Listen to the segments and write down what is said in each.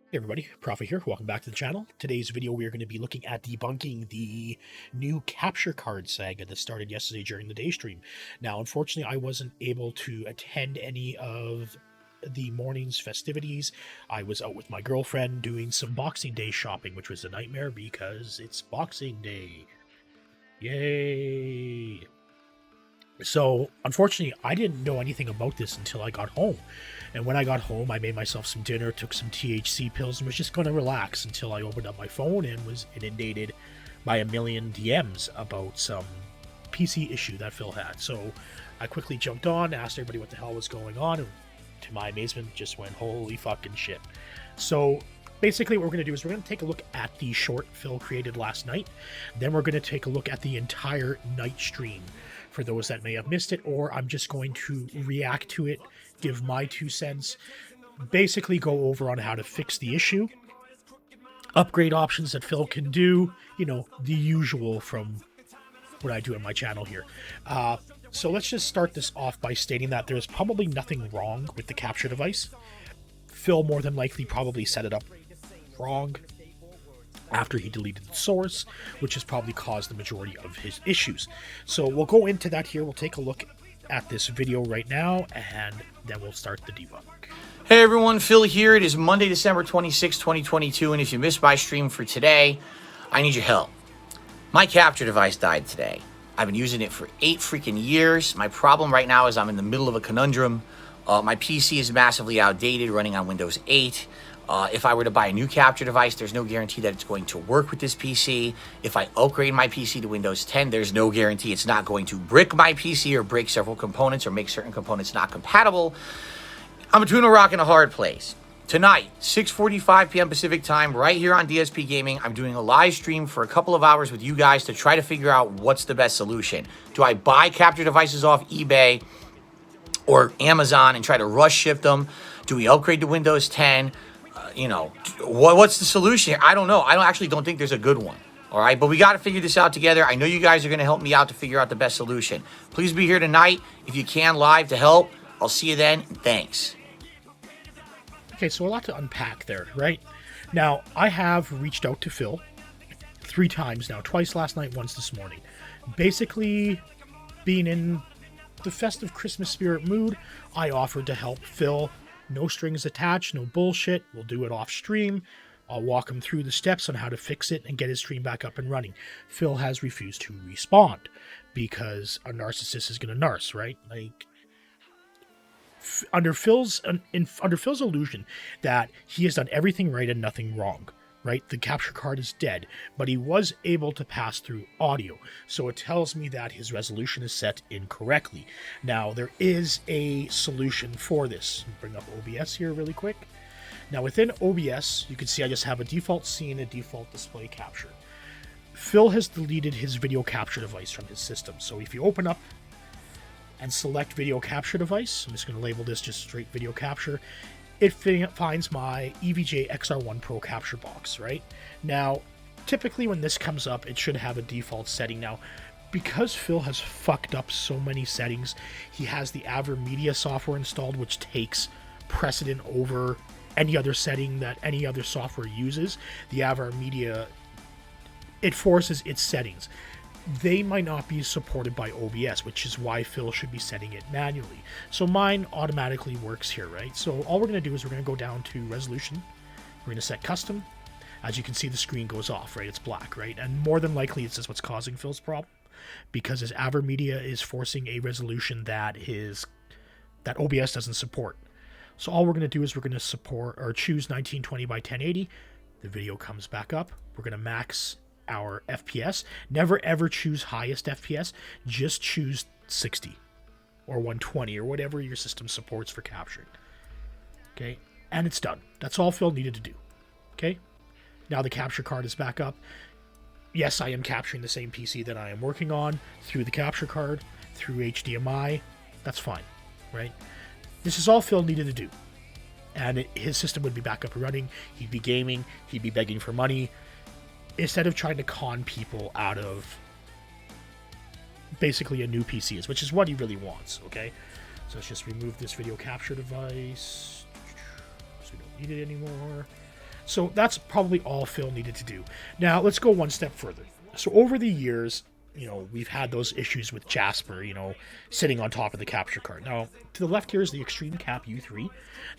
Hey everybody, Prophet here. Welcome back to the channel. Today's video we are going to be looking at debunking the new capture card saga that started yesterday during the day stream. Now, unfortunately, I wasn't able to attend any of the morning's festivities. I was out with my girlfriend doing some Boxing Day shopping, which was a nightmare because it's Boxing Day. Yay! So, unfortunately, I didn't know anything about this until I got home. And when I got home, I made myself some dinner, took some THC pills, and was just going to relax until I opened up my phone and was inundated by a million DMs about some PC issue that Phil had. So I quickly jumped on, asked everybody what the hell was going on, and to my amazement, just went, holy fucking shit. So basically what we're going to do is we're going to take a look at the short Phil created last night. Then we're going to take a look at the entire night stream for those that may have missed it, or I'm just going to react to it, give my 2 cents, basically go over on how to fix the issue, upgrade options that Phil can do, you know, the usual from what I do on my channel here. So let's just start this off by stating that there's probably nothing wrong with the capture device. Phil more than likely probably set it up wrong after he deleted the source, which has probably caused the majority of his issues. So we'll go into that here. We'll take a look at this video right now, and then we'll start the debug. Hey everyone, Phil here. It is Monday, December 26, 2022, and if you missed my stream for today, I need your help. My capture device died today. I've been using it for 8 freaking years. My problem right now is I'm in the middle of a conundrum. My PC is massively outdated, running on Windows 8. If I were to buy a new capture device, there's no guarantee that it's going to work with this PC. If I upgrade my PC to Windows 10, there's no guarantee it's not going to brick my PC or break several components or make certain components not compatible. I'm between a rock and a hard place. Tonight, 6:45 p.m. Pacific time, right here on DSP Gaming, I'm doing a live stream for a couple of hours with you guys to try to figure out what's the best solution. Do I buy capture devices off eBay or Amazon and try to rush ship them? Do we upgrade to Windows 10? What's the solution here? I don't know. I actually don't think there's a good one. All right, but we got to figure this out together. I know you guys are going to help me out to figure out the best solution. Please be here tonight if you can, live to help. I'll see you then. Thanks. Okay, so a lot to unpack there, right? Now, I have reached out to Phil 3 times now, twice last night, once this morning. Basically, being in the festive Christmas spirit mood, I offered to help Phil. No strings attached, no bullshit. We'll do it off stream. I'll walk him through the steps on how to fix it and get his stream back up and running. Phil has refused to respond because a narcissist is going to narc, right? Like, under Phil's illusion that he has done everything right and nothing wrong, right? The capture card is dead, but he was able to pass through audio. So it tells me that his resolution is set incorrectly. Now, there is a solution for this. Bring up OBS here really quick. Now, within OBS, you can see I just have a default scene, a default display capture. Phil has deleted his video capture device from his system. So if you open up and select video capture device, I'm just going to label this just straight video capture, it finds my EVGA XR1 Pro capture box, right? Now, typically when this comes up, it should have a default setting. Now, because Phil has fucked up so many settings, he has the AverMedia software installed, which takes precedent over any other setting that any other software uses. The AverMedia, it forces its settings. They might not be supported by OBS, which is why Phil should be setting it manually. So mine automatically works here, right? So all we're going to do is we're going to go down to resolution. We're going to set custom. As you can see, the screen goes off, right? It's black, right? And more than likely, it's just what's causing Phil's problem, because his AverMedia is forcing a resolution that OBS doesn't support. So all we're going to do is we're going to choose 1920 by 1080. The video comes back up. We're going to max our FPS. Never ever choose highest FPS. Just choose 60 or 120 or whatever your system supports for capturing. Okay, and it's done. That's all Phil needed to do. Okay, now the capture card is back up. Yes, I am capturing the same PC that I am working on through the capture card, through HDMI. That's fine, right? This is all Phil needed to do. And his system would be back up and running. He'd be gaming. He'd be begging for money, instead of trying to con people out of basically a new PC, which is what he really wants, okay? So let's just remove this video capture device, so we don't need it anymore. So that's probably all Phil needed to do. Now let's go one step further. So over the years, we've had those issues with Jasper, sitting on top of the capture card. Now, to the left here is the Extreme Cap U3.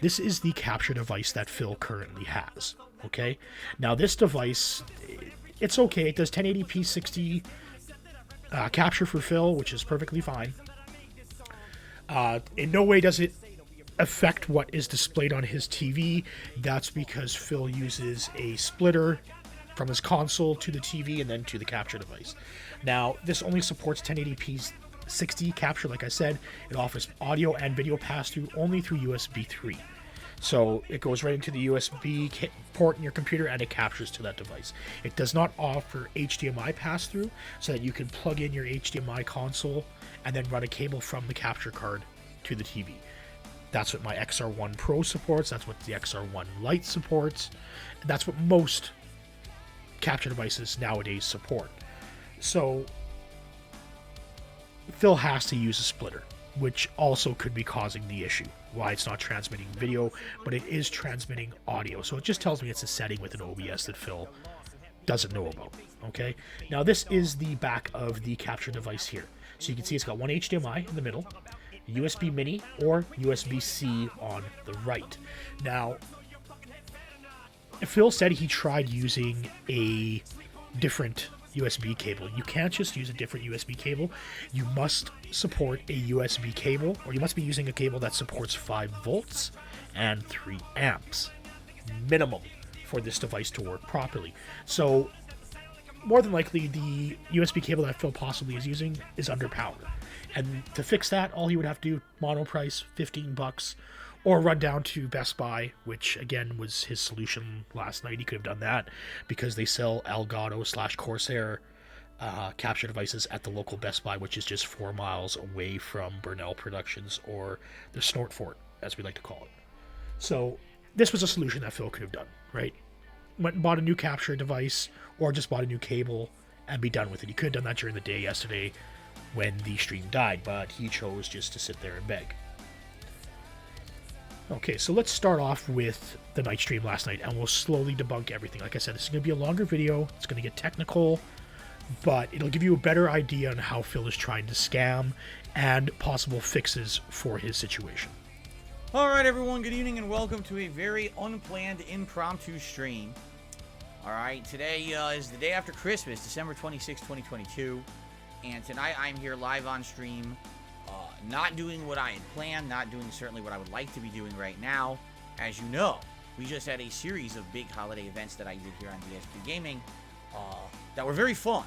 This is the capture device that Phil currently has, okay? Now, this device, it's okay. It does 1080p 60 capture for Phil, which is perfectly fine. In no way does it affect what is displayed on his TV. That's because Phil uses a splitter from his console to the TV and then to the capture device. Now, this only supports 1080p 60 capture, like I said. It offers audio and video pass-through only through USB 3. So it goes right into the USB port in your computer and it captures to that device. It does not offer HDMI pass-through, so that you can plug in your HDMI console and then run a cable from the capture card to the TV. That's what my XR1 Pro supports. That's what the XR1 Lite supports. And that's what most capture devices nowadays support. So Phil has to use a splitter, which also could be causing the issue. Why it's not transmitting video, but it is transmitting audio. So it just tells me it's a setting with an OBS that Phil doesn't know about. Okay. Now this is the back of the capture device here. So you can see it's got one HDMI in the middle, USB mini or USB-C on the right. Now, Phil said he tried using a different USB cable. You can't just use a different USB cable. You must support a USB cable, or you must be using a cable that supports 5 volts and 3 amps minimum for this device to work properly. So more than likely the USB cable that Phil possibly is using is underpowered. And to fix that, all he would have to do, mono price, $15, or run down to Best Buy, which again was his solution last night. He could have done that because they sell Elgato/Corsair capture devices at the local Best Buy, which is just 4 miles away from Burnell Productions, or the Snort Fort, as we like to call it. So this was a solution that Phil could have done, right? Went and bought a new capture device, or just bought a new cable and be done with it. He could have done that during the day yesterday when the stream died, but he chose just to sit there and beg. Okay, so let's start off with the night stream last night, and we'll slowly debunk everything. Like I said, this is going to be a longer video. It's going to get technical, but it'll give you a better idea on how Phil is trying to scam and possible fixes for his situation. All right, everyone, good evening and welcome to a very unplanned impromptu stream. All right, today is the day after Christmas, December 26, 2022, and tonight I'm here live on stream, not doing what I had planned, not doing certainly what I would like to be doing right now. As you know, we just had a series of big holiday events that I did here on DSP Gaming that were very fun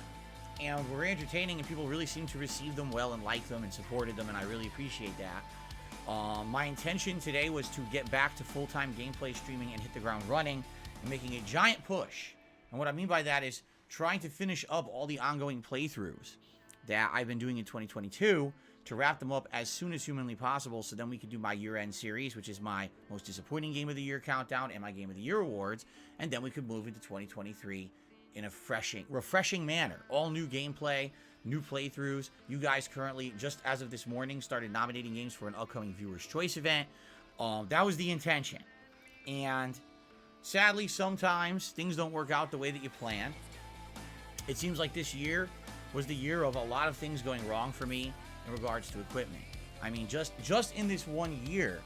and were entertaining, and people really seemed to receive them well and like them and supported them, and I really appreciate that. My intention today was to get back to full-time gameplay streaming and hit the ground running and making a giant push. And what I mean by that is trying to finish up all the ongoing playthroughs that I've been doing in 2022 to wrap them up as soon as humanly possible, so then we can do my year-end series, which is my most disappointing game of the year countdown and my game of the year awards, and then we could move into 2023 in a refreshing manner. All new gameplay, new playthroughs. You guys currently, just as of this morning, started nominating games for an upcoming Viewer's Choice event. That was the intention. And sadly, sometimes things don't work out the way that you planned. It seems like this year was the year of a lot of things going wrong for me in regards to equipment. I mean, just in this 1 year,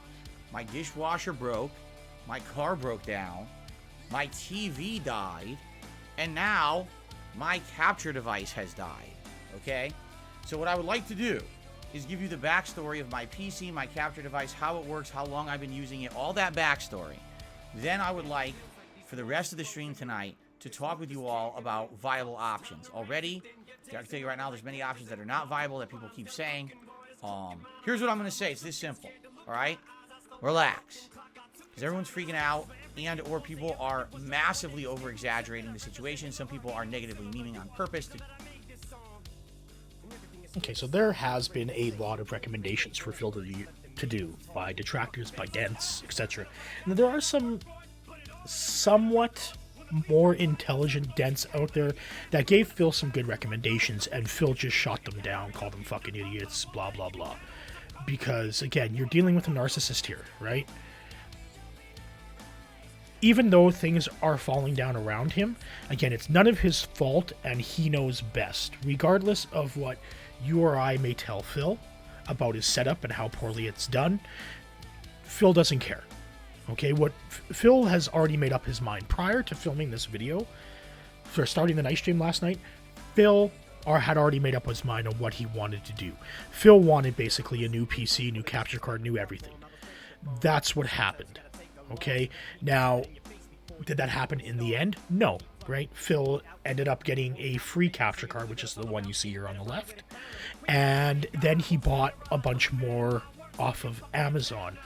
my dishwasher broke, my car broke down, my TV died, and now my capture device has died. Okay? So what I would like to do is give you the backstory of my PC, my capture device, how it works, how long I've been using it, all that backstory. Then I would like, for the rest of the stream tonight, to talk with you all about viable options. Already, I can tell you right now, there's many options that are not viable that people keep saying. Here's what I'm going to say. It's this simple. All right? Relax. Because everyone's freaking out, and or people are massively over-exaggerating the situation. Some people are negatively memeing on purpose. Okay, so there has been a lot of recommendations for Phil to do by detractors, by dents, etc. And there are some somewhat more intelligent dents out there that gave Phil some good recommendations, and Phil just shot them down, called them fucking idiots, blah, blah, blah. Because, again, you're dealing with a narcissist here, right? even though things are falling down around him, again, it's none of his fault, and he knows best. Regardless of what you or I may tell Phil about his setup and how poorly it's done, Phil doesn't care. Okay, Phil has already made up his mind. Prior to filming this video, for starting the night stream last night, Phil had already made up his mind on what he wanted to do. Phil wanted basically a new PC, new capture card, new everything. That's what happened. Okay, now, did that happen in the end? No, right? Phil ended up getting a free capture card, which is the one you see here on the left. And then he bought a bunch more off of Amazon,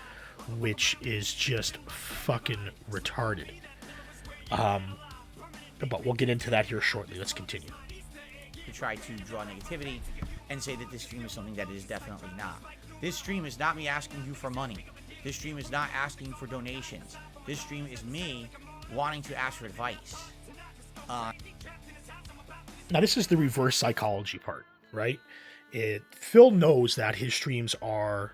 which is just fucking retarded. But we'll get into that here shortly. Let's continue. To try to draw negativity and say that this stream is something that it is definitely not. This stream is not me asking you for money. This stream is not asking for donations. This stream is me wanting to ask for advice. Now, this is the reverse psychology part, right? Phil knows that his streams are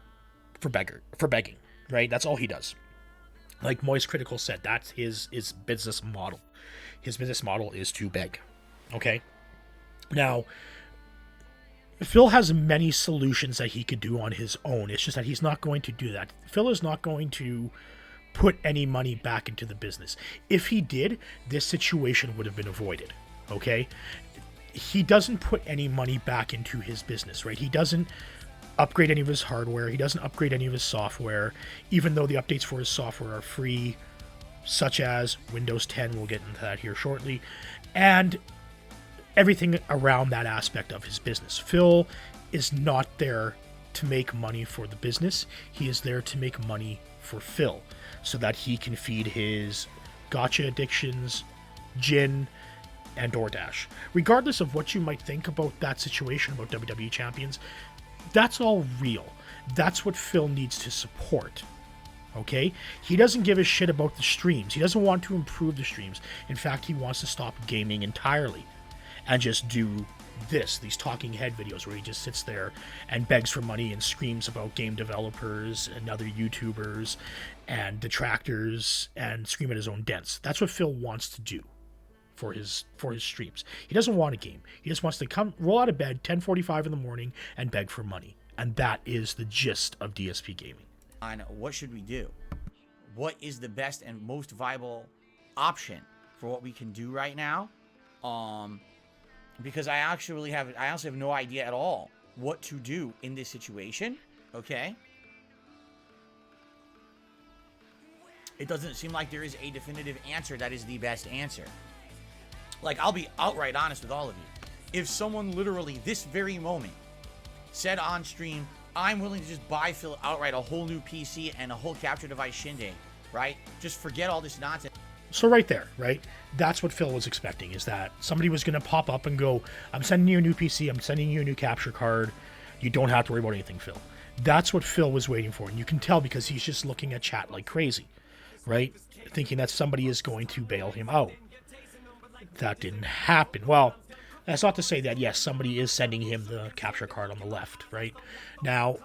for begging, right? That's all he does. Like Moist Critical said, that's his business model. His business model is to beg, okay? Now, Phil has many solutions that he could do on his own. It's just that he's not going to do that. Phil is not going to put any money back into the business. If he did, this situation would have been avoided, okay? He doesn't put any money back into his business, right? He doesn't upgrade any of his hardware. He doesn't upgrade any of his software, even though the updates for his software are free, such as Windows 10. We'll get into that here shortly. And everything around that aspect of his business. Phil is not there to make money for the business. He is there to make money for Phil so that he can feed his gacha addictions, gin, and DoorDash. Regardless of what you might think about that situation about WWE Champions, that's all real. That's what Phil needs to support. Okay? He doesn't give a shit about the streams. He doesn't want to improve the streams. In fact, he wants to stop gaming entirely and just do these talking head videos where he just sits there and begs for money and screams about game developers and other YouTubers and detractors and scream at his own dents. That's what Phil wants to do for his streams. He doesn't want a game. He just wants to come roll out of bed 10:45 in the morning and beg for money. And that is the gist of DSP gaming. On what should we do? What is the best and most viable option for what we can do right now? Because I honestly have no idea at all what to do in this situation. Okay. It doesn't seem like there is a definitive answer that is the best answer. Like, I'll be outright honest with all of you. If someone literally this very moment said on stream, I'm willing to just buy Phil outright a whole new PC and a whole capture device shindig, right? Just forget all this nonsense. So right there, right? That's what Phil was expecting, is that somebody was going to pop up and go, I'm sending you a new PC, I'm sending you a new capture card. You don't have to worry about anything, Phil. That's what Phil was waiting for. And you can tell because he's just looking at chat like crazy, right? Thinking that somebody is going to bail him out. That didn't happen. Well, that's not to say that, yes, somebody is sending him the capture card on the left, right? Now,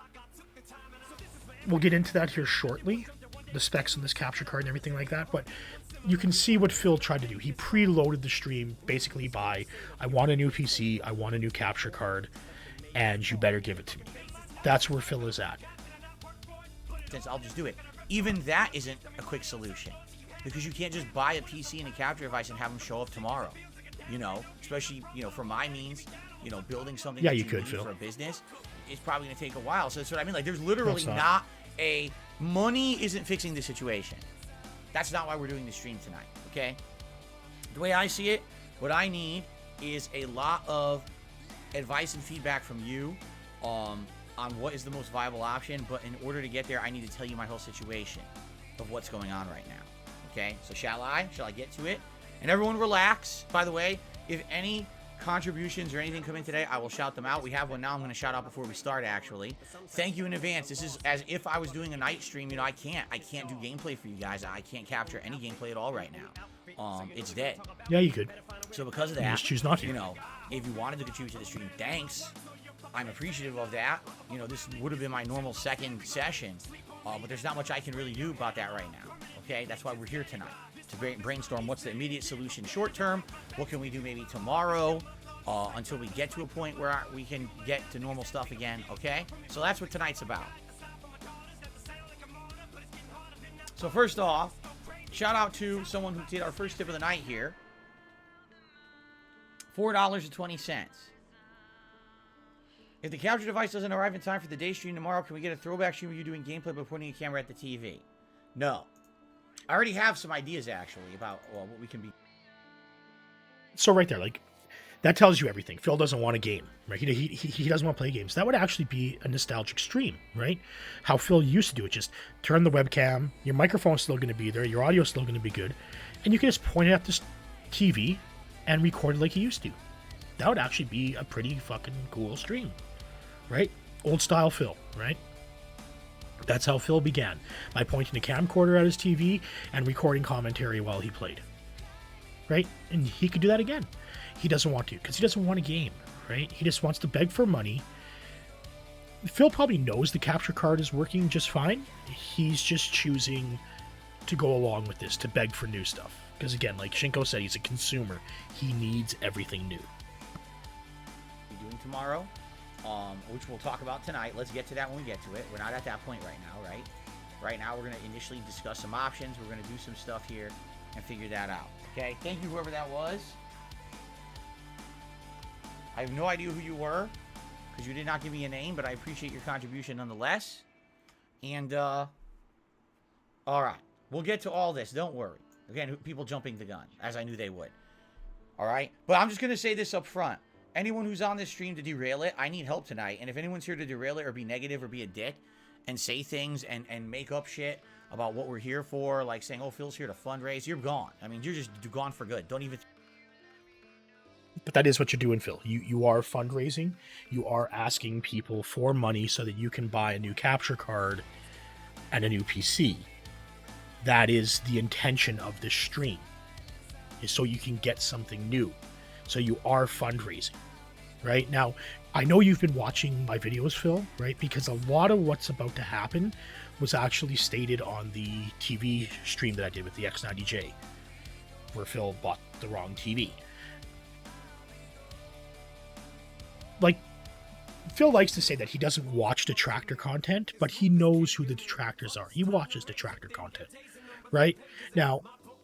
we'll get into that here shortly, the specs of this capture card and everything like that, but you can see what Phil tried to do. He preloaded the stream basically by, I want a new PC, I want a new capture card, and you better give it to me. That's where Phil is at. Since I'll just do it. Even that isn't a quick solution. Because you can't just buy a PC and a capture device and have them show up tomorrow. You know, especially, you know, for my means, you know, building something that you could, Phil, for a business, it's probably going to take a while. So that's what I mean. Like, there's literally not money isn't fixing the situation. That's not why we're doing the stream tonight, okay? The way I see it, what I need is a lot of advice and feedback from you on what is the most viable option. But in order to get there, I need to tell you my whole situation of what's going on right now. Okay, so shall I get to it? And everyone relax. By the way, if any contributions or anything come in today, I will shout them out. We have one now I'm going to shout out before we start, actually. Thank you in advance. This is as if I was doing a night stream. You know, I can't do gameplay for you guys. I can't capture any gameplay at all right now. It's dead. Yeah, you could. So because of that, you just choose not to. You know, if you wanted to contribute to the stream, thanks. I'm appreciative of that. You know, this would have been my normal second session. But there's not much I can really do about that right now. okay? That's why we're here tonight, to brainstorm what's the immediate solution short term, what can we do maybe tomorrow, until we get to a point where we can get to normal stuff again, okay? So that's what tonight's about. So first off, shout out to someone who did our first tip of the night here. $4.20. If the capture device doesn't arrive in time for the day stream tomorrow, can we get a throwback stream of you doing gameplay by pointing a camera at the TV? No. I already have some ideas, actually, about what we can be. So right there, like, that tells you everything. Phil doesn't want a game, right? He doesn't want to play games. That would actually be a nostalgic stream, right? How Phil used to do it. Just turn the webcam, your microphone's still going to be there, your audio's still going to be good, and you can just point it at this TV and record it like he used to. That would actually be a pretty fucking cool stream, right? Old style Phil, right? That's how Phil began, by pointing a camcorder at his TV and recording commentary while he played, right? And he could do that again. He doesn't want to, because he doesn't want a game, right? He just wants to beg for money. Phil probably knows the capture card is working just fine. He's just choosing to go along with this, to beg for new stuff. Because again, like Shinko said, he's a consumer. He needs everything new. Doing tomorrow, which we'll talk about tonight. Let's get to that when we get to it. We're not at that point right now, right? Right now, we're going to initially discuss some options. We're going to do some stuff here and figure that out. Okay? Thank you, whoever that was. I have no idea who you were, because you did not give me a name, but I appreciate your contribution nonetheless. And, all right. We'll get to all this. Don't worry. Again, people jumping the gun, as I knew they would. All right? But I'm just going to say this up front. Anyone who's on this stream to derail it, I need help tonight. And if anyone's here to derail it or be negative or be a dick and say things and make up shit about what we're here for, like saying, oh, Phil's here to fundraise, you're gone. I mean, you're just gone for good. Don't even... But that is what you're doing, Phil. You are fundraising. You are asking people for money so that you can buy a new capture card and a new PC. That is the intention of this stream, is so you can get something new. So you are fundraising, right? Now, I know you've been watching my videos, Phil, right? Because a lot of what's about to happen was actually stated on the TV stream that I did with the X90J, where Phil bought the wrong TV. Like, Phil likes to say that he doesn't watch detractor content, but he knows who the detractors are. He watches detractor content, right? Now,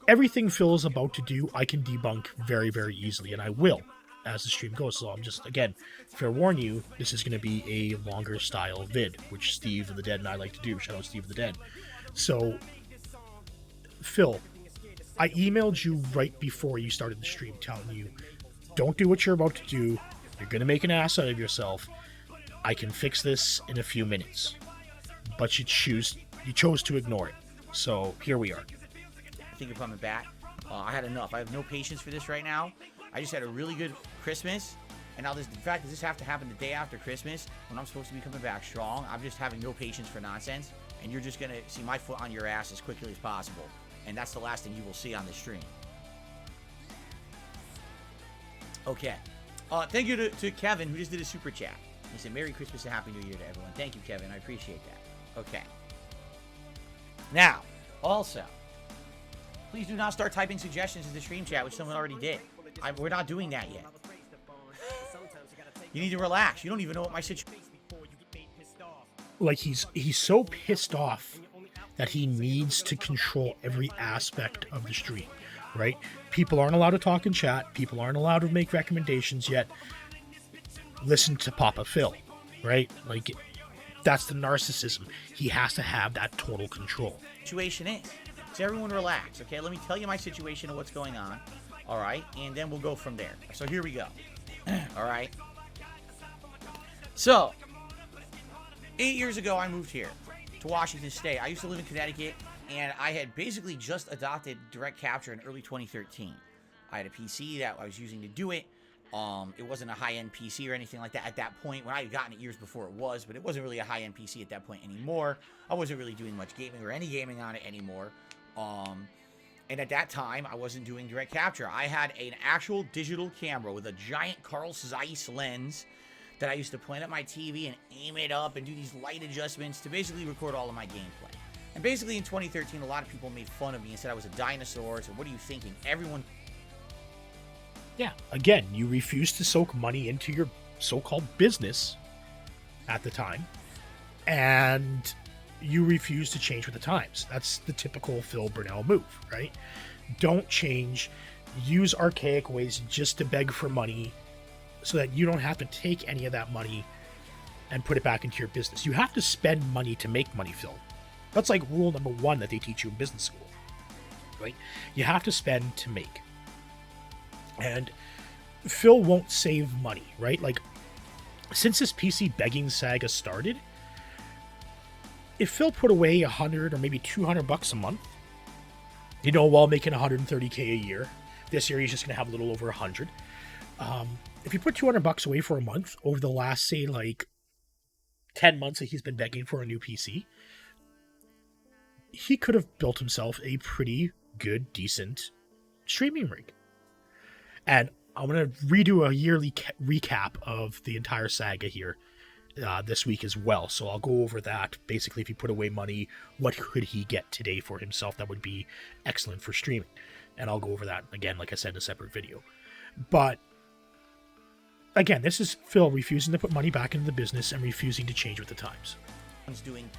everything Phil is about to do, I can debunk very, very easily, and I will as the stream goes. So I'm just, again, fair warn you, this is going to be a longer style vid, which Steve of the Dead and I like to do. Shout out Steve of the Dead. So, Phil, I emailed you right before you started the stream telling you, don't do what you're about to do. You're going to make an ass out of yourself. I can fix this in a few minutes. But you chose to ignore it. So here we are. I think you're coming back. I had enough. I have no patience for this right now. I just had a really good Christmas. And now the fact that this have to happen the day after Christmas, when I'm supposed to be coming back strong, I'm just having no patience for nonsense. And you're just going to see my foot on your ass as quickly as possible. And that's the last thing you will see on this stream. Okay. Thank you to Kevin, who just did a super chat. He said, Merry Christmas and Happy New Year to everyone. Thank you, Kevin. I appreciate that. Okay. Now, also, please do not start typing suggestions in the stream chat, which someone already did. We're not doing that yet. You need to relax. You don't even know what my situation... Like, he's so pissed off that he needs to control every aspect of the stream, right? People aren't allowed to talk in chat. People aren't allowed to make recommendations yet. Listen to Papa Phil, right? Like, that's the narcissism. He has to have that total control. Situation is. So everyone relax, okay? Let me tell you my situation and what's going on, all right? And then we'll go from there. So here we go, all right? So, 8 years ago, I moved here to Washington State. I used to live in Connecticut, and I had basically just adopted direct capture in early 2013. I had a PC that I was using to do it. It wasn't a high-end PC or anything like that at that point. When I had gotten it years before it was, but it wasn't really a high-end PC at that point anymore. I wasn't really doing much gaming or any gaming on it anymore. And at that time, I wasn't doing direct capture. I had an actual digital camera with a giant Carl Zeiss lens that I used to point at my TV and aim it up and do these light adjustments to basically record all of my gameplay. And basically in 2013, a lot of people made fun of me and said I was a dinosaur. So what are you thinking? Everyone. Yeah, again, you refused to soak money into your so-called business at the time, and you refuse to change with the times. That's the typical Phil Burnell move, right? Don't change. Use archaic ways just to beg for money so that you don't have to take any of that money and put it back into your business. You have to spend money to make money, Phil. That's like rule number 1 that they teach you in business school, right? You have to spend to make. And Phil won't save money, right? Like, since this PC begging saga started, if Phil put away $100 or maybe $200 a month, while making $130K a year, this year he's just going to have a little over 100. If you put $200 away for a month over the last, say, like 10 months that he's been begging for a new PC, he could have built himself a pretty good, decent streaming rig. And I'm going to redo a yearly recap of the entire saga here this week as well. So I'll go over that. Basically, if he put away money, what could he get today for himself that would be excellent for streaming? And I'll go over that again, like I said, in a separate video. But again, this is Phil refusing to put money back into the business and refusing to change with the times. Doing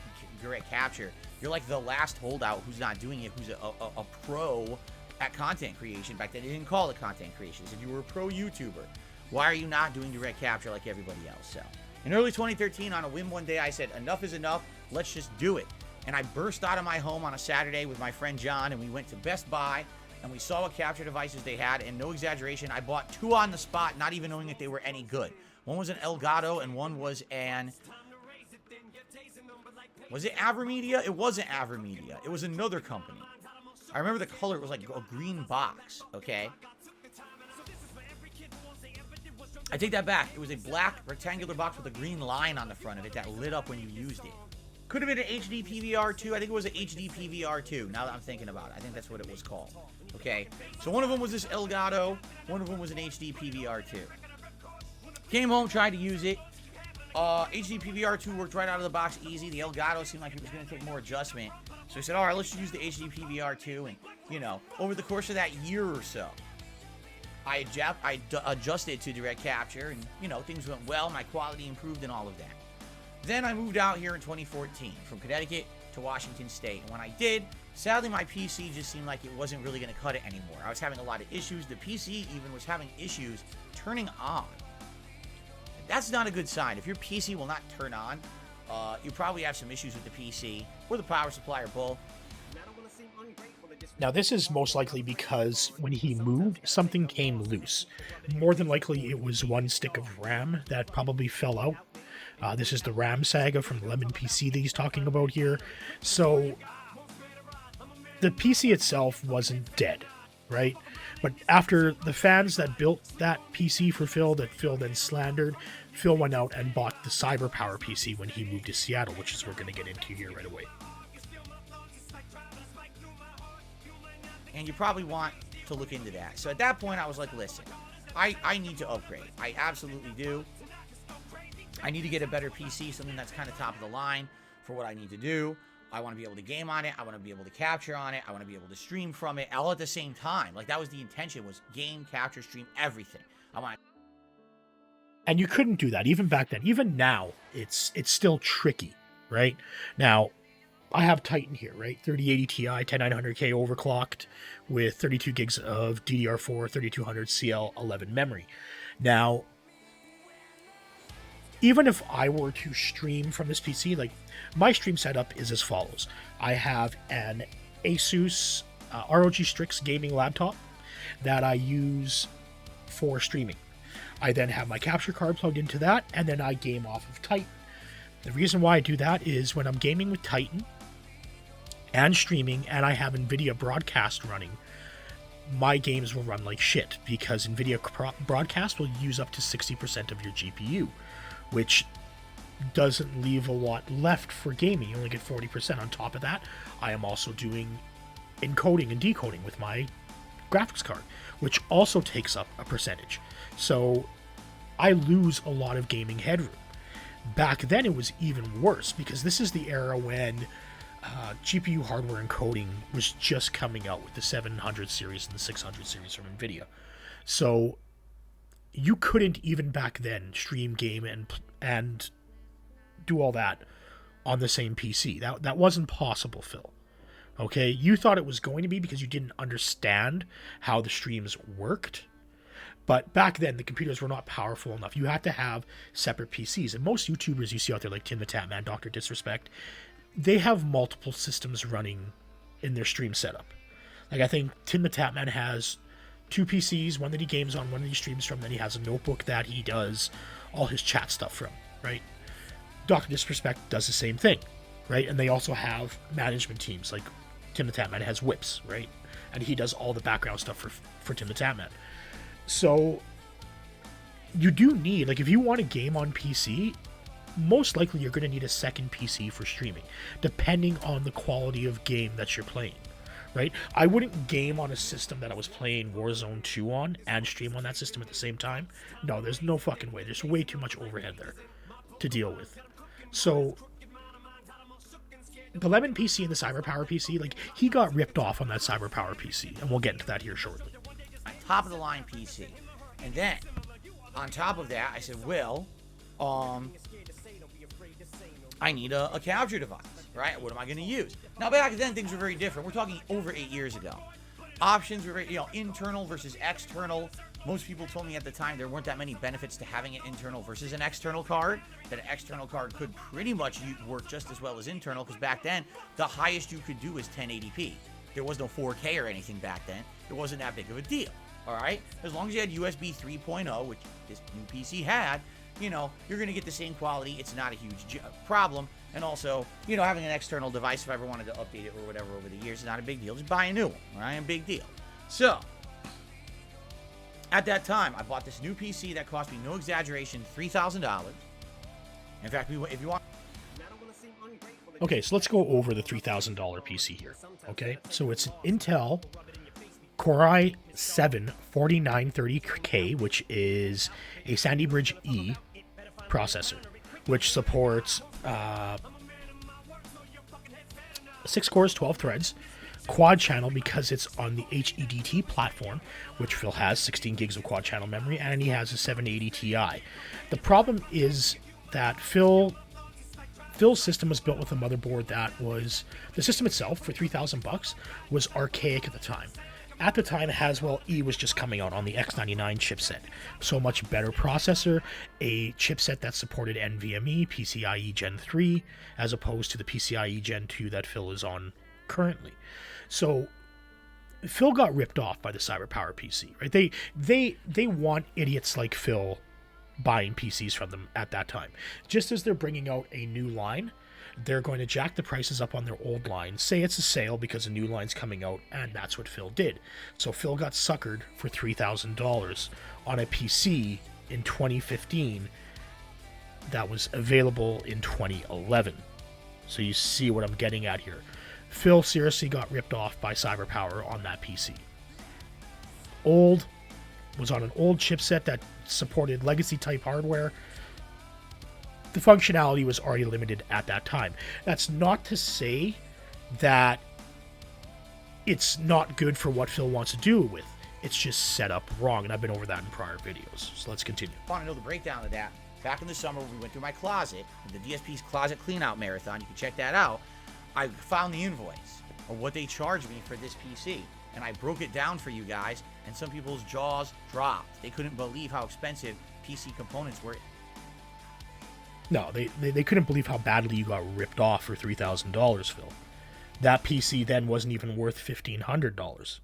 direct capture. You're like the last holdout who's not doing it, who's a pro at content creation. Back then, they didn't call it content creation. They said you were a pro YouTuber. Why are you not doing direct capture like everybody else? So, in early 2013, on a whim one day, I said, enough is enough. Let's just do it. And I burst out of my home on a Saturday with my friend John, and we went to Best Buy, and we saw what capture devices they had, and no exaggeration, I bought 2 on the spot, not even knowing that they were any good. One was an Elgato, and one was an... Was it AverMedia? It wasn't AverMedia. It was another company. I remember the color. It was like a green box, okay? I take that back. It was a black rectangular box with a green line on the front of it that lit up when you used it. Could have been an HD PVR 2. I think it was an HD PVR 2, now that I'm thinking about it. I think that's what it was called, okay? So one of them was this Elgato. One of them was an HD PVR 2. Came home, tried to use it. HD PVR 2 worked right out of the box easy. The Elgato seemed like it was going to take more adjustment. So I said, all right, let's use the HD PVR 2. And, over the course of that year or so, I adjusted to direct capture. And, things went well. My quality improved and all of that. Then I moved out here in 2014 from Connecticut to Washington State. And when I did, sadly, my PC just seemed like it wasn't really going to cut it anymore. I was having a lot of issues. The PC even was having issues turning on. That's not a good sign. If your PC will not turn on, you probably have some issues with the PC or the power supply or both. Now, this is most likely because when he moved, something came loose. More than likely, it was one stick of RAM that probably fell out. This is the RAM saga from the Lemon PC that he's talking about here. So, the PC itself wasn't dead, right? But after the fans that built that PC for Phil, that Phil then slandered, Phil went out and bought the CyberPower PC when he moved to Seattle, which is what we're going to get into here right away. And you probably want to look into that. So at that point, I was like, listen, I need to upgrade. I absolutely do. I need to get a better PC, something that's kind of top of the line for what I need to do. I want to be able to game on it. I want to be able to capture on it. I want to be able to stream from it all at the same time. Like, that was the intention, was game, capture, stream, everything. And you couldn't do that even back then. Even now, it's still tricky, right? Now, I have Titan here, right? 3080 Ti, 10900K overclocked with 32 gigs of DDR4, 3200 CL11 memory. Now, even if I were to stream from this PC, like, my stream setup is as follows. I have an Asus ROG Strix gaming laptop that I use for streaming. I then have my capture card plugged into that, and then I game off of Titan. The reason why I do that is when I'm gaming with Titan and streaming, and I have NVIDIA Broadcast running, my games will run like shit, because NVIDIA Broadcast will use up to 60% of your GPU, which doesn't leave a lot left for gaming. You only get 40%. On top of that, I am also doing encoding and decoding with my graphics card, which also takes up a percentage. So I lose a lot of gaming headroom. Back then, it was even worse, because this is the era when GPU hardware encoding was just coming out with the 700 series and the 600 series from NVIDIA. So you couldn't even back then stream, game, and do all that on the same PC. That wasn't possible, Phil. Okay, you thought it was going to be because you didn't understand how the streams worked. But back then, the computers were not powerful enough. You had to have separate PCs. And most YouTubers you see out there, like Tim the Tatman, Dr. Disrespect, they have multiple systems running in their stream setup. Like, I think Tim the Tatman has 2 PCs, one that he games on, one that he streams from, then he has a notebook that he does all his chat stuff from, right? Dr. Disrespect does the same thing, right? And they also have management teams, like Tim the Tatman has whips, right? And he does all the background stuff for Tim the Tatman. So you do need, like, if you want a game on PC, most likely you're going to need a second PC for streaming, depending on the quality of game that you're playing, right? I wouldn't game on a system that I was playing Warzone 2 on and stream on that system at the same time. No, there's no fucking way. There's way too much overhead there to deal with. So the Lemon PC and the CyberPower PC, like, he got ripped off on that CyberPower PC, and we'll get into that here shortly. Top of the line PC. And then, on top of that, I said, well, I need a capture device, right? What am I going to use? Now, back then, things were very different. We're talking over 8 years ago. Options were very, internal versus external. Most people told me at the time there weren't that many benefits to having an internal versus an external card. That an external card could pretty much work just as well as internal, because back then, the highest you could do was 1080p. There was no 4K or anything back then. It wasn't that big of a deal, all right? As long as you had USB 3.0, which this new PC had, you're going to get the same quality. It's not a huge problem. And also, having an external device, if I ever wanted to update it or whatever over the years, is not a big deal. Just buy a new one, all right? A big deal. So, at that time, I bought this new PC that cost me, no exaggeration, $3,000. In fact, if you want... Okay, so let's go over the $3,000 PC here, okay? So it's an Intel Core i7 4930K, which is a Sandy Bridge E processor, which supports 6 cores, 12 threads, quad channel because it's on the HEDT platform, which Phil has 16 gigs of quad channel memory, and he has a 780 Ti. The problem is that Phil's system was built with a motherboard that was, the system itself for $3,000 was archaic at the time. At the time, Haswell E was just coming out on the X99 chipset. So much better processor, a chipset that supported NVMe, PCIe Gen 3, as opposed to the PCIe Gen 2 that Phil is on currently. So Phil got ripped off by the CyberPower PC, right? They want idiots like Phil buying PCs from them at that time. Just as they're bringing out a new line, they're going to jack the prices up on their old line, say it's a sale because a new line's coming out, and that's what Phil did. So Phil got suckered for $3,000 on a PC in 2015 that was available in 2011. So you see what I'm getting at here. Phil seriously got ripped off by CyberPower on that PC. Was on an old chipset that supported legacy type hardware. The functionality was already limited at that time. That's not to say that it's not good for what Phil wants to do with. It's just set up wrong, and I've been over that in prior videos. So let's continue. If you want to know the breakdown of that, back in the summer we went through my closet, the DSP's Closet Cleanout Marathon. You can check that out. I found the invoice of what they charged me for this PC, and I broke it down for you guys, and some people's jaws dropped. They couldn't believe how expensive PC components were. No, they couldn't believe how badly you got ripped off for $3,000, Phil. That PC then wasn't even worth $1,500,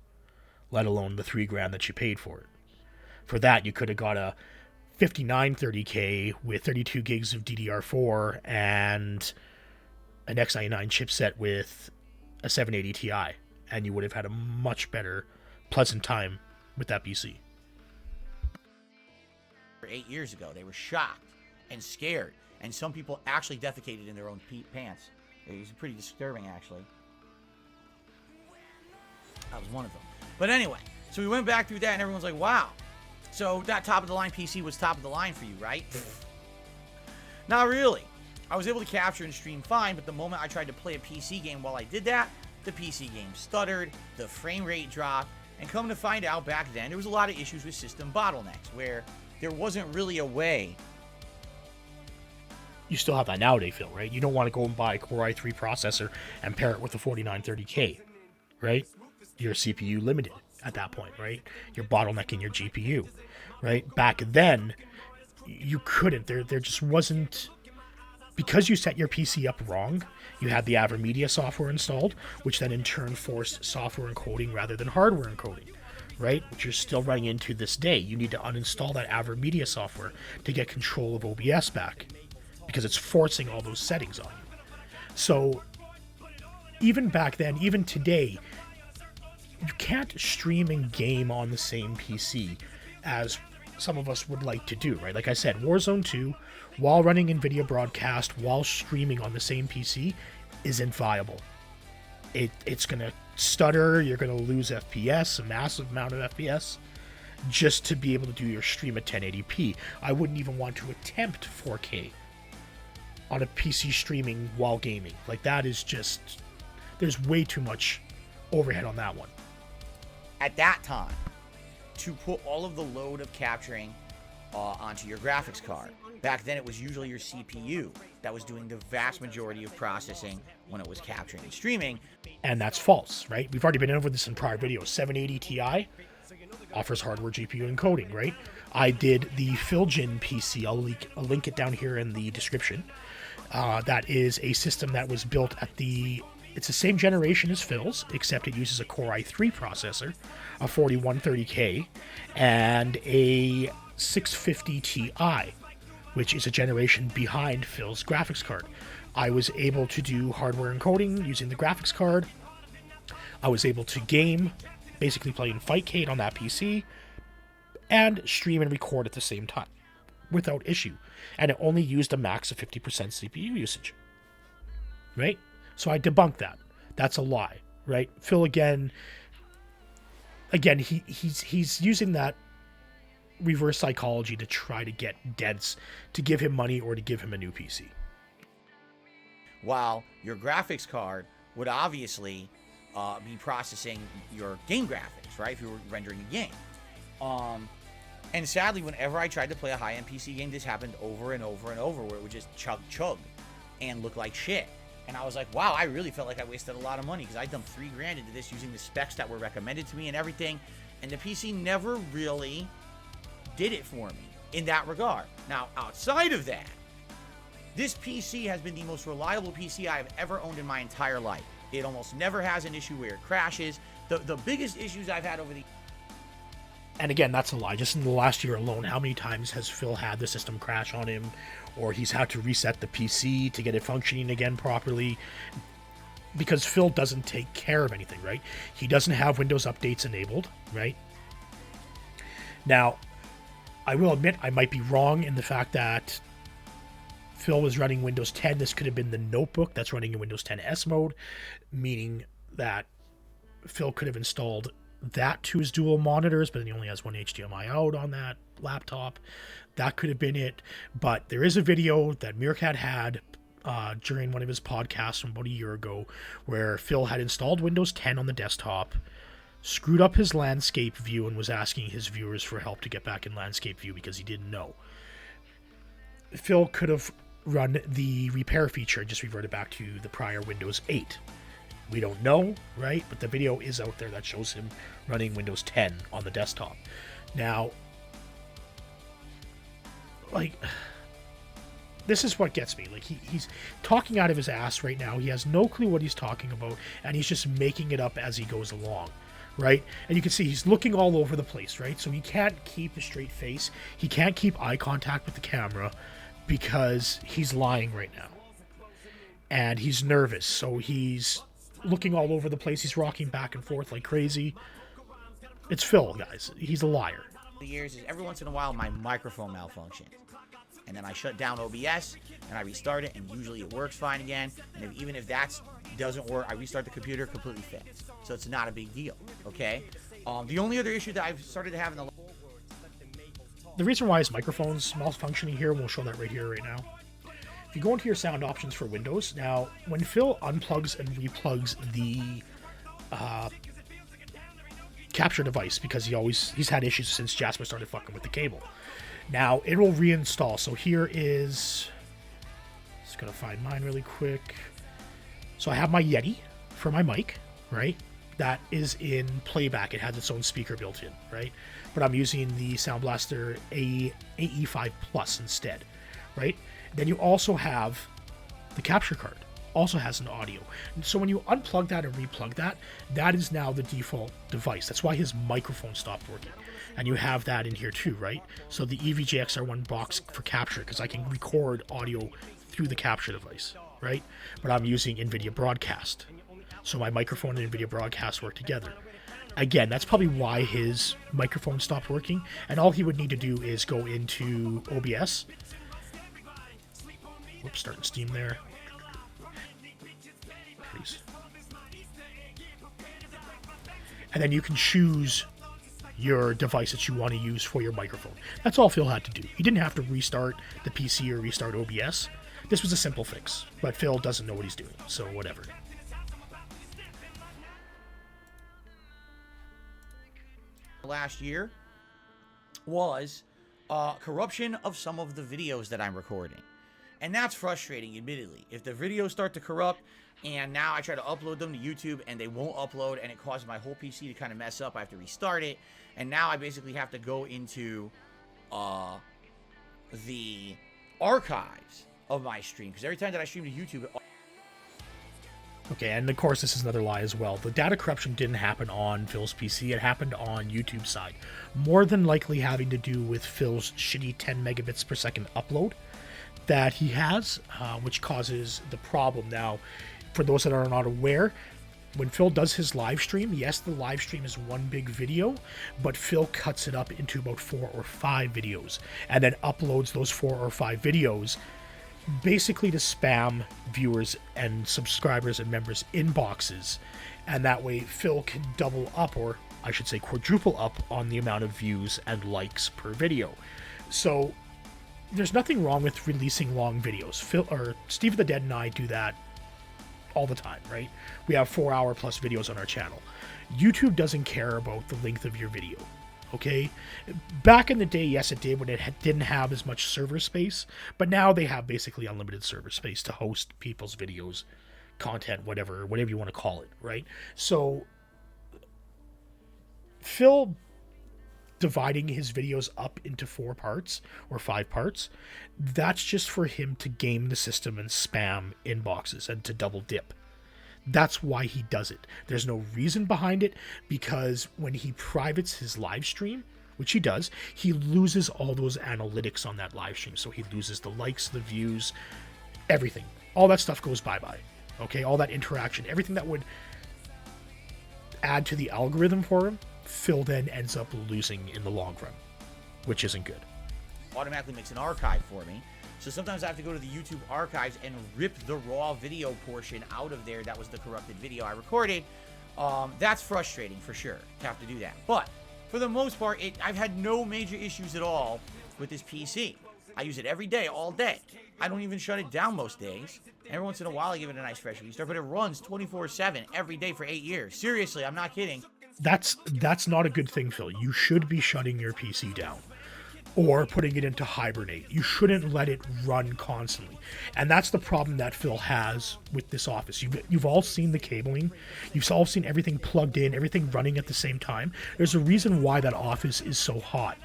let alone the $3,000 that you paid for it. For that, you could have got a 5930K with 32 gigs of DDR4 and an X99 chipset with a 780 Ti, and you would have had a much better, pleasant time with that PC. 8 years ago, they were shocked and scared, and some people actually defecated in their own pants. It was pretty disturbing, actually. That was one of them. But anyway, so we went back through that, and everyone's like, wow. So that top-of-the-line PC was top of the line for you, right? Not really. I was able to capture and stream fine, but the moment I tried to play a PC game while I did that, the PC game stuttered, the frame rate dropped, and come to find out back then, there was a lot of issues with system bottlenecks, where there wasn't really a way. You still have that nowadays, Phil, right? You don't want to go and buy a Core i3 processor and pair it with a 4930K, right? You're CPU limited at that point, right? You're bottlenecking your GPU, right? Back then, you couldn't. There just wasn't... Because you set your PC up wrong, you had the AverMedia software installed, which then in turn forced software encoding rather than hardware encoding, right? Which you're still running into this day. You need to uninstall that AverMedia software to get control of OBS back, because it's forcing all those settings on you. So even back then, even today, you can't stream and game on the same PC as some of us would like to do, right? Like I said, Warzone 2, while running NVIDIA broadcast, while streaming on the same PC, isn't viable. It's going to stutter, you're going to lose FPS, a massive amount of FPS, just to be able to do your stream at 1080p. I wouldn't even want to attempt 4K on a PC streaming while gaming. Like, that is just... There's way too much overhead on that one. At that time, to put all of the load of capturing onto your graphics card. Back then, it was usually your CPU that was doing the vast majority of processing when it was capturing and streaming. And that's false, right? We've already been over this in prior videos. 780 Ti offers hardware GPU encoding, right? I did the Philgen PC. I'll link it down here in the description. That is a system that was built at the... It's the same generation as Phil's, except it uses a Core i3 processor, a 4130K, and a 650 Ti, which is a generation behind Phil's graphics card. I was able to do hardware encoding using the graphics card. I was able to game, basically playing Fightcade on that PC, and stream and record at the same time, without issue. And it only used a max of 50% CPU usage. Right? So I debunked that. That's a lie, right? Phil again, he's using that reverse psychology to try to get Dents to give him money or to give him a new PC. While your graphics card would obviously be processing your game graphics, right? If you were rendering a game. And sadly, whenever I tried to play a high-end PC game, this happened over and over and over, where it would just chug and look like shit. And I was like, wow, I really felt like I wasted a lot of money, because I dumped $3,000 into this using the specs that were recommended to me and everything. And the PC never really did it for me in that regard. Now, outside of that, this PC has been the most reliable PC I have ever owned in my entire life. It almost never has an issue where it crashes. The biggest issues I've had over the... And again, that's a lie. Just in the last year alone, how many times has Phil had the system crash on him, or he's had to reset the PC to get it functioning again properly? Because Phil doesn't take care of anything, right? He doesn't have Windows updates enabled, right? Now, I will admit I might be wrong in the fact that Phil was running Windows 10. This could have been the notebook that's running in Windows 10 S mode, meaning that Phil could have installed that to his dual monitors, but then he only has one HDMI out on that laptop. That could have been it. But there is a video that Meerkat had during one of his podcasts from about a year ago, where Phil had installed Windows 10 on the desktop, screwed up his landscape view, and was asking his viewers for help to get back in landscape view because he didn't know. Phil could have run the repair feature and just reverted back to the prior Windows 8. We don't know, right? But the video is out there that shows him running Windows 10 on the desktop. Now, like, this is what gets me. Like, he's talking out of his ass right now. He has no clue what he's talking about, and he's just making it up as he goes along, right? And you can see he's looking all over the place, right? So he can't keep a straight face. He can't keep eye contact with the camera because he's lying right now. And he's nervous, so he's looking all over the place. He's rocking back and forth like crazy. It's Phil, guys. He's a liar. The years is every once in a while my microphone malfunctions, and then I shut down OBS and I restart it, and usually it works fine again. And even if that doesn't work, I restart the computer, completely fixed. So it's not a big deal. Okay. The only other issue that I've started to have in the reason why his microphone's malfunctioning here, we'll show that right here, right now. if you go into your sound options for Windows, now when Phil unplugs and replugs the capture device, because he's had issues since Jasper started fucking with the cable. Now it will reinstall. So here is, just gonna find mine really quick. So I have my Yeti for my mic, right? That is in playback. It has its own speaker built in, right? But I'm using the Sound Blaster AE5 Plus instead, right? Then you also have the capture card, also has an audio. And so when you unplug that and replug that, that is now the default device. That's why his microphone stopped working. And you have that in here too, right? So the EVGXR1 box for capture, because I can record audio through the capture device, right? But I'm using NVIDIA Broadcast. So my microphone and NVIDIA Broadcast work together. Again, that's probably why his microphone stopped working. And all he would need to do is go into OBS. Whoops, starting Steam there. Please. And then you can choose your device that you want to use for your microphone. That's all Phil had to do. He didn't have to restart the PC or restart OBS. This was a simple fix, but Phil doesn't know what he's doing, so whatever. Last year was corruption of some of the videos that I'm recording. And that's frustrating, admittedly. If the videos start to corrupt and now I try to upload them to YouTube and they won't upload and it causes my whole PC to kind of mess up, I have to restart it. And now I basically have to go into the archives of my stream. Because every time that I stream to YouTube... Okay, and of course this is another lie as well. The data corruption didn't happen on Phil's PC, it happened on YouTube's side. More than likely having to do with Phil's shitty 10 megabits per second upload that he has, which causes the problem. Now, for those that are not aware, when Phil does his live stream, yes, the live stream is one big video, but Phil cuts it up into about 4 or 5 videos, and then uploads those 4 or 5 videos basically to spam viewers and subscribers and members' inboxes, and that way Phil can double up, or I should say quadruple up, on the amount of views and likes per video. So there's nothing wrong with releasing long videos. Phil or Steve the Dead and I do that all the time, right? We have 4-hour plus videos on our channel. YouTube doesn't care about the length of your video. Okay, back in the day, yes, it did when it didn't have as much server space, but now they have basically unlimited server space to host people's videos, content, whatever you want to call it, right? So Phil dividing his videos up into 4 parts or 5 parts, that's just for him to game the system and spam inboxes and to double dip. That's why he does it. There's no reason behind it, because when he privates his live stream, which he does, he loses all those analytics on that live stream. So he loses the likes, the views, everything. All that stuff goes bye-bye. Okay, all that interaction, everything that would add to the algorithm for him, Phil then ends up losing in the long run, which isn't good. Automatically makes an archive for me. So sometimes I have to go to the YouTube archives and rip the raw video portion out of there. That was the corrupted video I recorded. That's frustrating for sure to have to do that. But for the most part, I've had no major issues at all with this PC. I use it every day, all day. I don't even shut it down most days. Every once in a while, I give it a nice fresh restart, but it runs 24/7 every day for 8 years. Seriously, I'm not kidding. That's not a good thing, Phil. You should be shutting your PC down or putting it into hibernate. You shouldn't let it run constantly. And that's the problem that Phil has with this office. You've all seen the cabling. You've all seen everything plugged in, everything running at the same time. There's a reason why that office is so hot.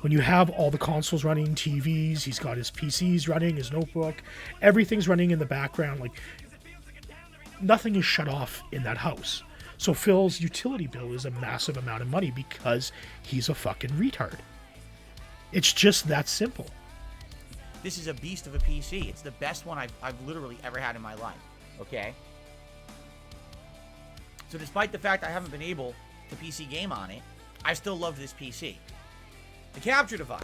When you have all the consoles running, TVs, he's got his PCs running, his notebook, everything's running in the background. Like, nothing is shut off in that house. So Phil's utility bill is a massive amount of money because he's a fucking retard. It's just that simple. This is a beast of a PC. It's the best one I've literally ever had in my life. Okay? So despite the fact I haven't been able to PC game on it, I still love this PC. The capture device,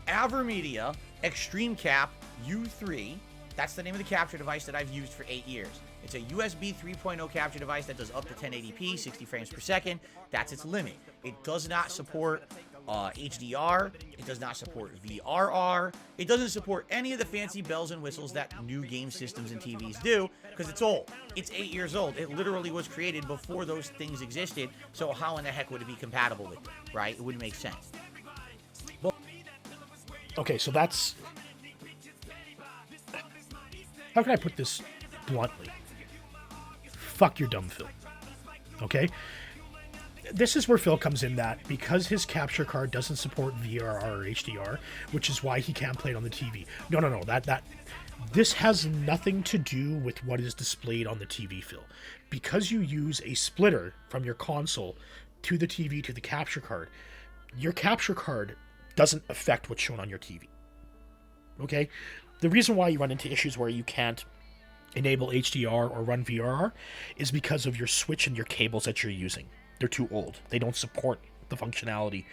Avermedia Extreme Cap U3. That's the name of the capture device that I've used for 8 years. It's a USB 3.0 capture device that does up to 1080p, 60 frames per second. That's its limit. It does not support HDR. It does not support VRR. It doesn't support any of the fancy bells and whistles that new game systems and TVs do, because it's old. It's 8 years old. It literally was created before those things existed, so how in the heck would it be compatible with it, right? It wouldn't make sense. Well, okay, so that's... How can I put this bluntly? Fuck your dumb Phil. Okay? This is where Phil comes in, that because his capture card doesn't support VRR or HDR, which is why he can't play it on the TV. No. This has nothing to do with what is displayed on the TV, Phil. Because you use a splitter from your console to the TV to the capture card, your capture card doesn't affect what's shown on your TV. Okay? The reason why you run into issues where you can't enable HDR or run VRR is because of your switch and your cables that you're using. They're too old. They don't support the functionality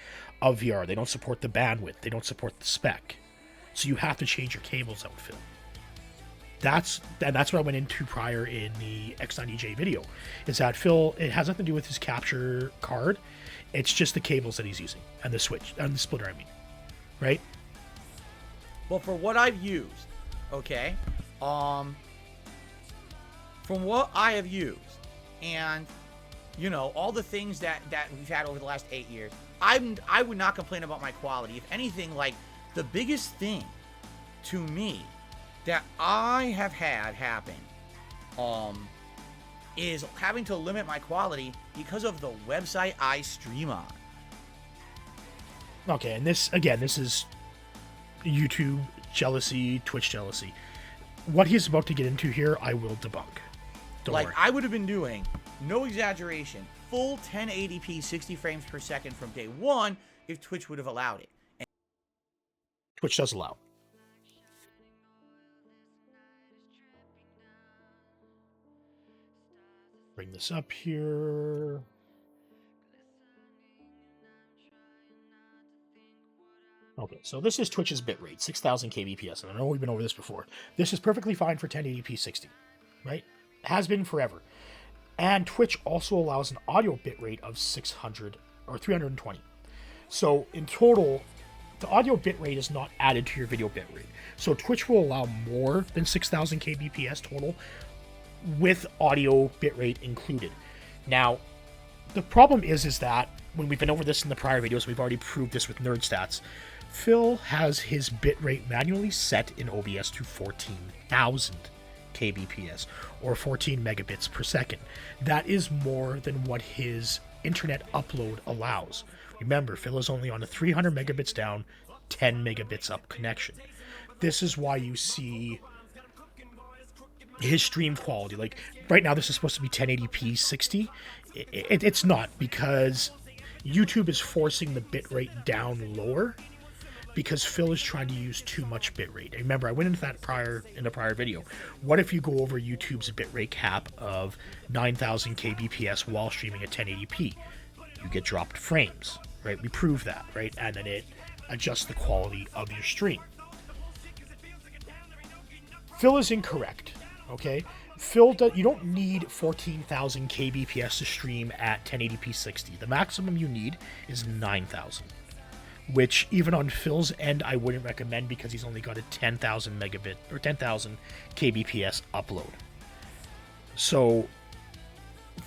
of VR. They don't support the bandwidth. They don't support the spec. So you have to change your cables out, Phil. That's what I went into prior in the X90J video, is that Phil, it has nothing to do with his capture card. It's just the cables that he's using and the switch and the splitter, I mean. Right? Well, for what I've used, okay, from what I have used, and you know, all the things that we've had over the last 8 years, I would not complain about my quality. If anything, like, the biggest thing to me that I have had happen is having to limit my quality because of the website I stream on. Okay, and this is YouTube jealousy, Twitch jealousy. What he's about to get into here, I will debunk. Don't worry. I would have been doing, no exaggeration, full 1080p 60 frames per second from day one if Twitch would have allowed it. And Twitch does allow. Bring this up here. Okay, so this is Twitch's bitrate, 6000 kbps, and I know we've been over this before. This is perfectly fine for 1080p 60, right? Has been forever. And Twitch also allows an audio bitrate of 600 or 320. So in total, the audio bitrate is not added to your video bitrate. So Twitch will allow more than 6000 kbps total with audio bitrate included. Now, the problem is that when we've been over this in the prior videos, we've already proved this with Nerd Stats. Phil has his bitrate manually set in OBS to 14,000 kbps or 14 megabits per second. That is more than what his internet upload allows. Remember, Phil is only on a 300 megabits down, 10 megabits up connection. This is why you see his stream quality. Like, right now this is supposed to be 1080p 60. It's not, because YouTube is forcing the bitrate down lower because Phil is trying to use too much bitrate. Remember, I went into that in a prior video. What if you go over YouTube's bitrate cap of 9000 kbps while streaming at 1080p? You get dropped frames, right? We proved that, right? And then it adjusts the quality of your stream. Phil is incorrect, okay? You don't need 14,000 kbps to stream at 1080p 60. The maximum you need is 9,000. Which even on Phil's end, I wouldn't recommend, because he's only got a 10,000 megabit or 10,000 kbps upload. So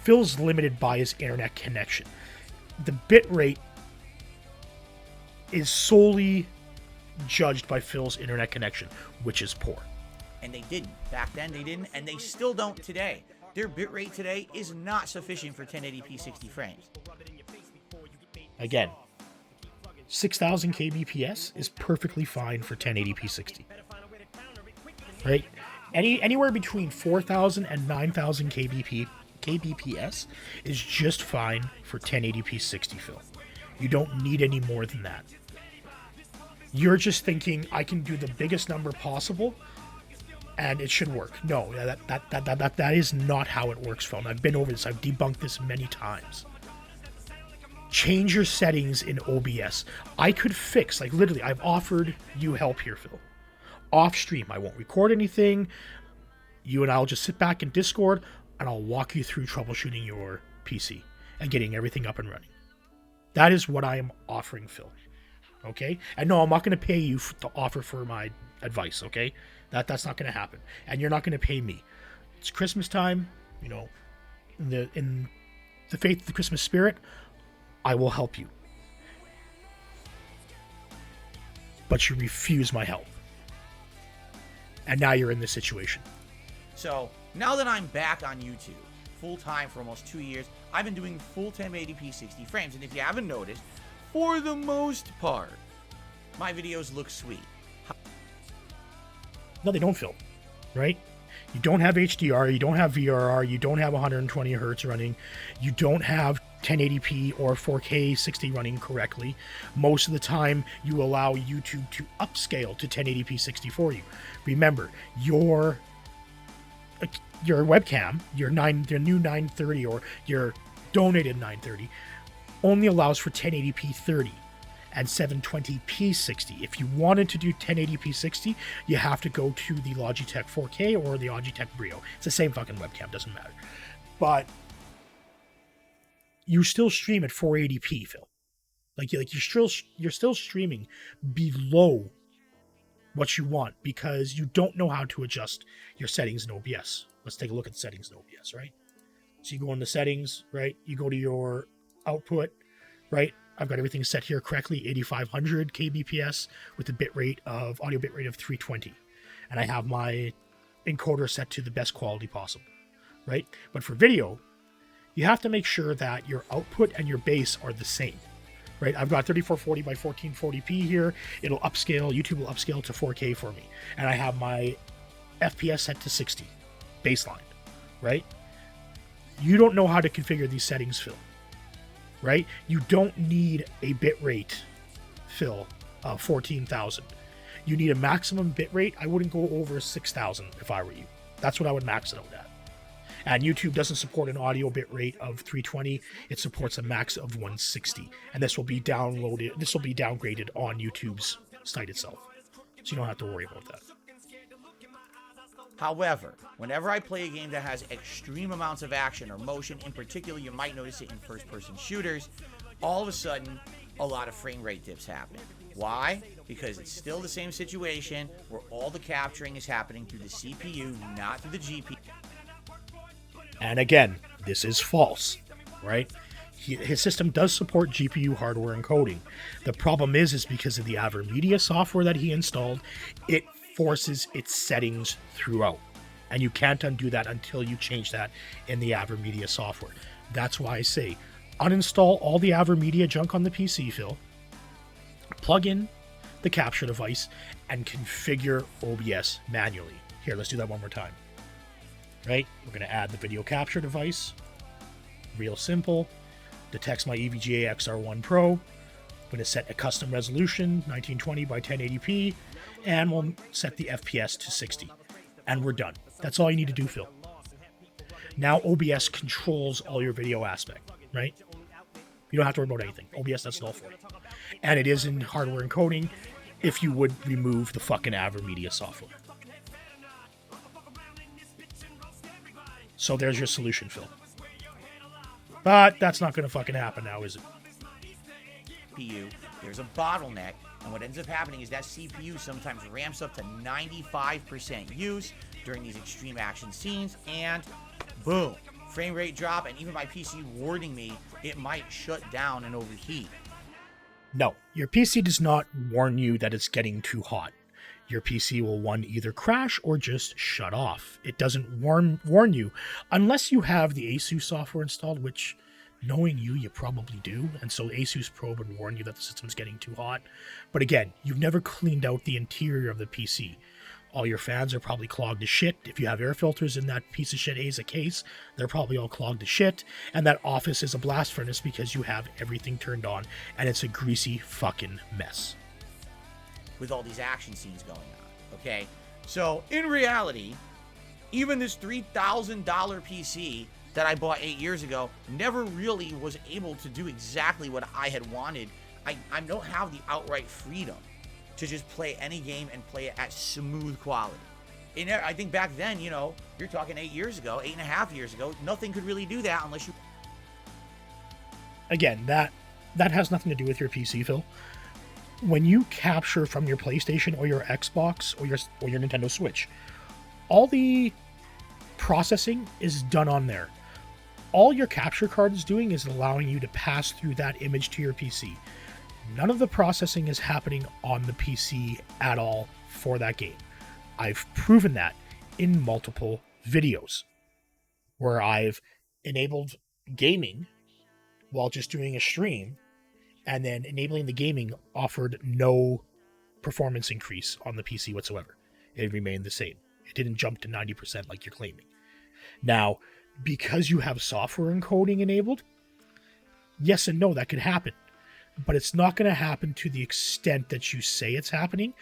Phil's limited by his internet connection. The bitrate is solely judged by Phil's internet connection, which is poor. And they didn't. Back then they didn't, and they still don't today. Their bitrate today is not sufficient for 1080p 60 frames. Again, 6,000 kbps is perfectly fine for 1080p 60. Right? Anywhere between 4,000 and 9,000 kbps is just fine for 1080p 60, Phil. You don't need any more than that. You're just thinking, I can do the biggest number possible and it should work. No, that is not how it works, Phil. And I've been over this. I've debunked this many times. Change your settings in OBS. I could fix, like, literally, I've offered you help here, Phil. Off stream, I won't record anything. You and I'll just sit back in Discord and I'll walk you through troubleshooting your PC and getting everything up and running. That is what I am offering, Phil. Okay? And no, I'm not going to pay you to offer for my advice, okay? That's not going to happen. And you're not going to pay me. It's Christmas time, you know, in the faith of the Christmas spirit, I will help you. But you refuse my help. And now you're in this situation. So now that I'm back on YouTube full time for almost 2 years, I've been doing full 1080p 60 frames. And if you haven't noticed, for the most part, my videos look sweet. No, they don't, Phil. Right? You don't have HDR, you don't have VRR, you don't have 120 hertz running, you don't have 1080p or 4K 60 running correctly. Most of the time, you allow YouTube to upscale to 1080p 60 for you. Remember, your webcam, your new 930 or your donated 930, only allows for 1080p 30 and 720p 60. If you wanted to do 1080p 60, you have to go to the Logitech 4K or the Logitech Brio. It's the same fucking webcam, doesn't matter. But you still stream at 480p, Phil. Like you're still streaming below what you want because you don't know how to adjust your settings in OBS. Let's take a look at the settings in OBS, right? So you go into settings, right? You go to your output, right? I've got everything set here correctly, 8500 kbps with a audio bitrate of 320. And I have my encoder set to the best quality possible, right? But for video, you have to make sure that your output and your base are the same, right? I've got 3440 by 1440p here. It'll upscale, YouTube will upscale to 4K for me. And I have my FPS set to 60, baseline, right? You don't know how to configure these settings, Phil. Right? You don't need a bitrate, Phil, of 14,000. You need a maximum bitrate. I wouldn't go over 6,000 if I were you. That's what I would max it out at. And YouTube doesn't support an audio bitrate of 320. It supports a max of 160. And this will be downgraded on YouTube's site itself. So you don't have to worry about that. However, whenever I play a game that has extreme amounts of action or motion, in particular, you might notice it in first-person shooters, all of a sudden, a lot of frame rate dips happen. Why? Because it's still the same situation where all the capturing is happening through the CPU, not through the GPU. And again, this is false, right? His system does support GPU hardware encoding. The problem is because of the AverMedia software that he installed, it forces its settings throughout. And you can't undo that until you change that in the AverMedia software. That's why I say, uninstall all the AverMedia junk on the PC, Phil. Plug in the capture device and configure OBS manually. Here, let's do that one more time. Right? We're going to add the video capture device. Real simple. Detects my EVGA XR1 Pro. I'm going to set a custom resolution, 1920 by 1080p, and we'll set the FPS to 60. And we're done. That's all you need to do, Phil. Now OBS controls all your video aspect, right? You don't have to worry about anything. OBS does it all for you. And it is in hardware encoding if you would remove the fucking AverMedia software. So there's your solution, Phil. But that's not going to fucking happen now, is it? There's a bottleneck, and what ends up happening is that CPU sometimes ramps up to 95% use during these extreme action scenes, and boom, frame rate drop, and even my PC warning me it might shut down and overheat. No, your PC does not warn you that it's getting too hot. Your PC will either crash or just shut off. It doesn't warn you unless you have the ASUS software installed, which, knowing you probably do. And so ASUS Pro would warn you that the system's getting too hot. But again, you've never cleaned out the interior of the PC. All your fans are probably clogged to shit. If you have air filters in that piece of shit ASA case, they're probably all clogged to shit. And that office is a blast furnace because you have everything turned on and it's a greasy fucking mess. With all these action scenes going on, okay? So, in reality, even this $3,000 PC that I bought 8 years ago never really was able to do exactly what I had wanted. I don't have the outright freedom to just play any game and play it at smooth quality. And I think back then, you're talking 8 years ago, 8.5 years ago, nothing could really do that unless you... Again, that that has nothing to do with your PC, Phil. When you capture from your PlayStation or your Xbox or your Nintendo Switch, all the processing is done on there. All your capture card is doing is allowing you to pass through that image to your PC. None of the processing is happening on the PC at all for that game. I've proven that in multiple videos where I've enabled gaming while just doing a stream, and then enabling the gaming offered no performance increase on the PC whatsoever. It remained the same. It didn't jump to 90% like you're claiming. Now, because you have software encoding enabled, yes and no, that could happen. But it's not going to happen to the extent that you say it's happening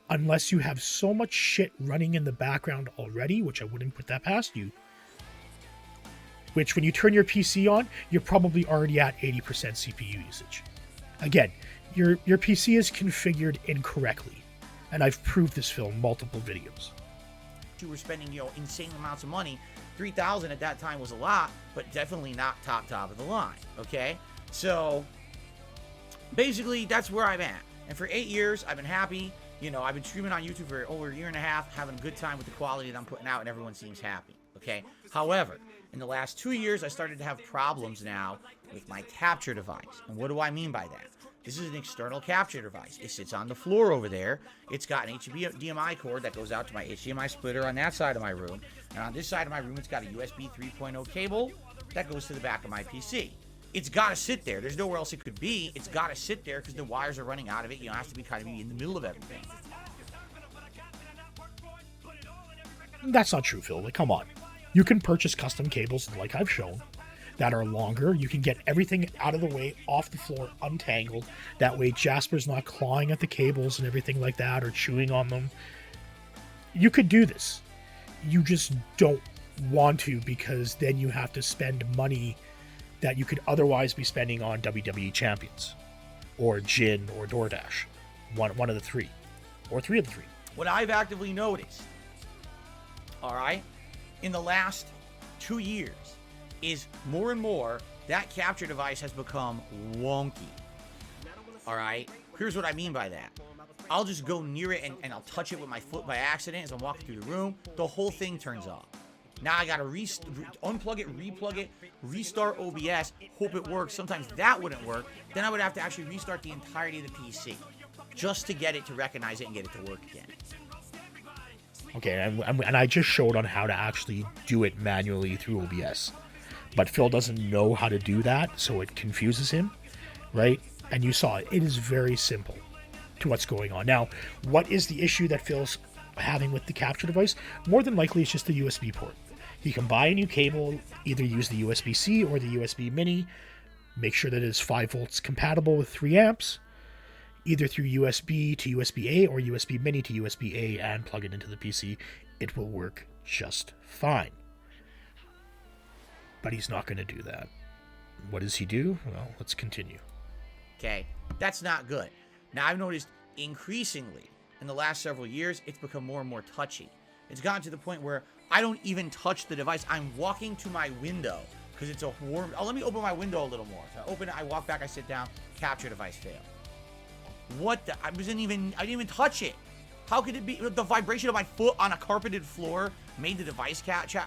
unless you have so much shit running in the background already, which I wouldn't put that past you. Which, when you turn your PC on, you're probably already at 80% CPU usage. Again, your PC is configured incorrectly, and I've proved this film multiple videos. You were spending, insane amounts of money. $3,000 at that time was a lot, but definitely not top of the line. Okay, so basically that's where I'm at. And for 8 years, I've been happy. I've been streaming on YouTube for over a year and a half, having a good time with the quality that I'm putting out, and everyone seems happy. Okay. However, in the last 2 years, I started to have problems now with my capture device. And what do I mean by that? This is an external capture device. It sits on the floor over there. It's got an HDMI cord that goes out to my HDMI splitter on that side of my room. And on this side of my room, it's got a USB 3.0 cable that goes to the back of my PC. It's got to sit there. There's nowhere else it could be. It's got to sit there because the wires are running out of it. It has to be kind of in the middle of everything. That's not true, Phil. Like, come on. You can purchase custom cables, like I've shown, that are longer. You can get everything out of the way, off the floor, untangled. That way Jasper's not clawing at the cables and everything like that, or chewing on them. You could do this. You just don't want to, because then you have to spend money that you could otherwise be spending on WWE Champions, or Jin, or DoorDash. One of the three. Or three of the three. What I've actively noticed, all right, in the last 2 years, is more and more that capture device has become wonky. All right, here's what I mean by that. I'll just go near it and I'll touch it with my foot by accident as I'm walking through the room. The whole thing turns off. Now I gotta unplug it, replug it, restart OBS, hope it works. Sometimes that wouldn't work. Then I would have to actually restart the entirety of the PC just to get it to recognize it and get it to work again. Okay, and I just showed on how to actually do it manually through OBS. But Phil doesn't know how to do that, so it confuses him, right? And you saw it. It is very simple to what's going on. Now, what is the issue that Phil's having with the capture device? More than likely, it's just the USB port. He can buy a new cable, either use the USB-C or the USB Mini, make sure that it is 5 volts compatible with 3 amps, either through USB to USB-A or USB Mini to USB-A, and plug it into the PC. It will work just fine. But he's not going to do that. What does he do? Well, let's continue. Okay, that's not good. Now, I've noticed increasingly in the last several years, it's become more and more touchy. It's gotten to the point where I don't even touch the device. I'm walking to my window because it's a warm... Oh, let me open my window a little more. So I open it, I walk back, I sit down, capture device fail. What the... I didn't even touch it. How could it be? The vibration of my foot on a carpeted floor made the device capture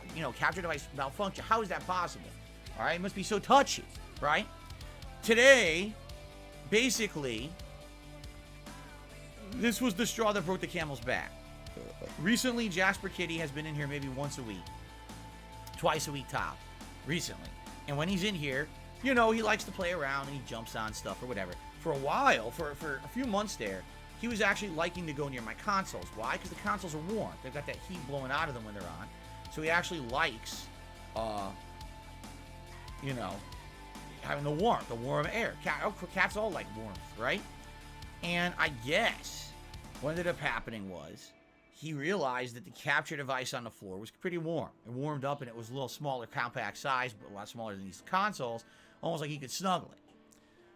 device malfunction. How is that possible? All right, it must be so touchy, right? Today, basically, this was the straw that broke the camel's back. Recently, Jasper Kitty has been in here maybe once a week, twice a week top, recently. And when he's in here, he likes to play around and he jumps on stuff or whatever. For a while, for a few months there, he was actually liking to go near my consoles. Why? Because the consoles are warm. They've got that heat blowing out of them when they're on. So he actually likes, having the warmth, the warm air. Cats all like warmth, right? And I guess what ended up happening was he realized that the capture device on the floor was pretty warm. It warmed up and it was a little smaller, compact size, but a lot smaller than these consoles, almost like he could snuggle it.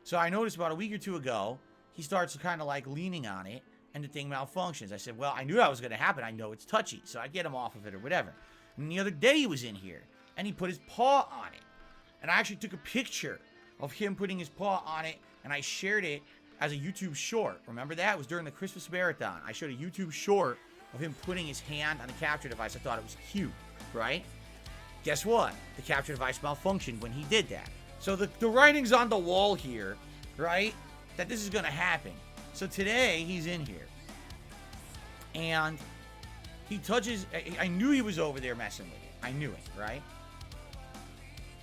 So I noticed about a week or two ago, he starts kind of like leaning on it and the thing malfunctions. I said, well, I knew that was going to happen. I know it's touchy, so I get him off of it or whatever. And the other day he was in here and he put his paw on it. And I actually took a picture of him putting his paw on it and I shared it as a YouTube short. Remember that? It was during the Christmas marathon. I showed a YouTube short of him putting his hand on the capture device. I thought it was cute, right? Guess what? The capture device malfunctioned when he did that. So the writing's on the wall here, right? That this is going to happen. So today, he's in here. And he touches... I knew he was over there messing with it. I knew it, right?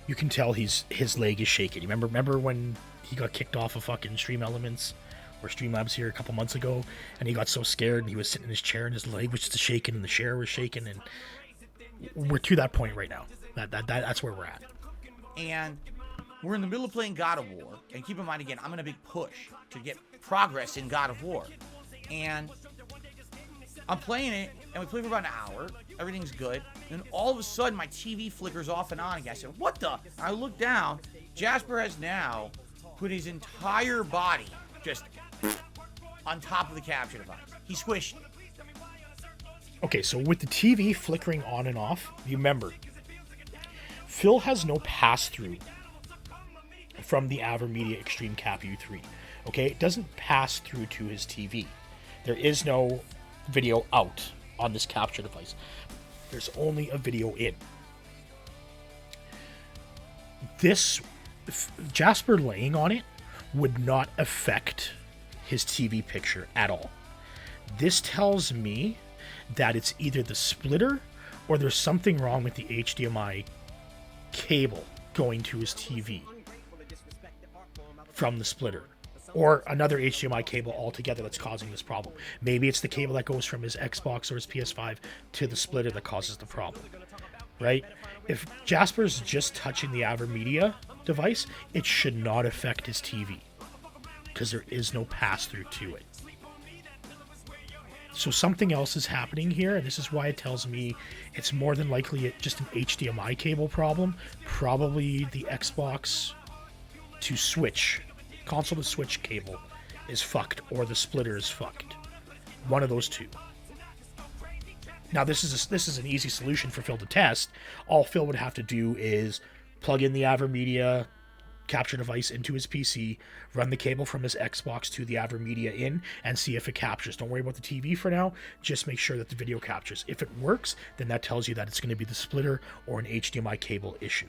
You can tell his leg is shaking. Remember when he got kicked off of fucking Stream Elements or Streamlabs here a couple months ago, and he got so scared and he was sitting in his chair and his leg was just shaking and the chair was shaking, and we're to that point right now. That's where we're at. And we're in the middle of playing God of War, and keep in mind again, I'm in a big push to get progress in God of War, and I'm playing it, and we play for about an hour. Everything's good. And all of a sudden, my TV flickers off and on again. I said, what the? And I look down. Jasper has now put his entire body just on top of the capture device. He squished it. Okay, so with the TV flickering on and off, you remember, Phil has no pass-through from the AverMedia Extreme Cap U3. Okay, it doesn't pass through to his TV. There is no video out on this capture device. There's only a video in. This Jasper laying on it would not affect his TV picture at all. This tells me that it's either the splitter or there's something wrong with the HDMI cable going to his TV from the splitter, or another HDMI cable altogether that's causing this problem. Maybe it's the cable that goes from his Xbox or his PS5 to the splitter that causes the problem, right? If Jasper's just touching the AverMedia device, it should not affect his TV because there is no pass-through to it. So something else is happening here, and this is why it tells me it's more than likely just an HDMI cable problem. Probably the Xbox to switch, console to switch cable is fucked, or the splitter is fucked. One of those two. Now this is an easy solution for Phil to test. All Phil would have to do is plug in the AverMedia capture device into his PC, run the cable from his Xbox to the AverMedia in, and see if it captures. Don't worry about the TV for now. Just make sure that the video captures. If it works, then that tells you that it's going to be the splitter or an HDMI cable issue.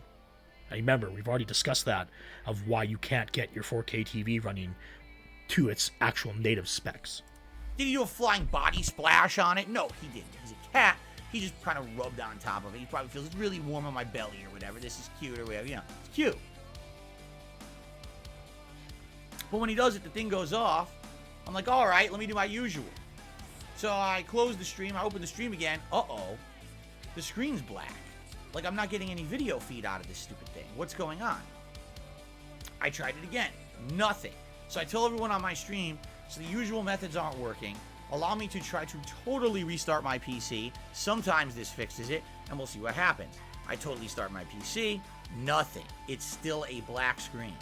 Now remember, we've already discussed that, of why you can't get your 4K TV running to its actual native specs. Did he do a flying body splash on it? No, he didn't. He's a cat. He just kind of rubbed on top of it. He probably feels it's really warm on my belly or whatever. This is cute or whatever. You know, it's cute. But when he does it, the thing goes off. I'm like, all right, let me do my usual. So I close the stream. I open the stream again. Uh-oh. The screen's black. Like, I'm not getting any video feed out of this stupid thing. What's going on? I tried it again. Nothing. So I tell everyone on my stream, so the usual methods aren't working. Allow me to try to totally restart my PC. Sometimes this fixes it, and we'll see what happens. I totally start my PC. Nothing. It's still a black screen.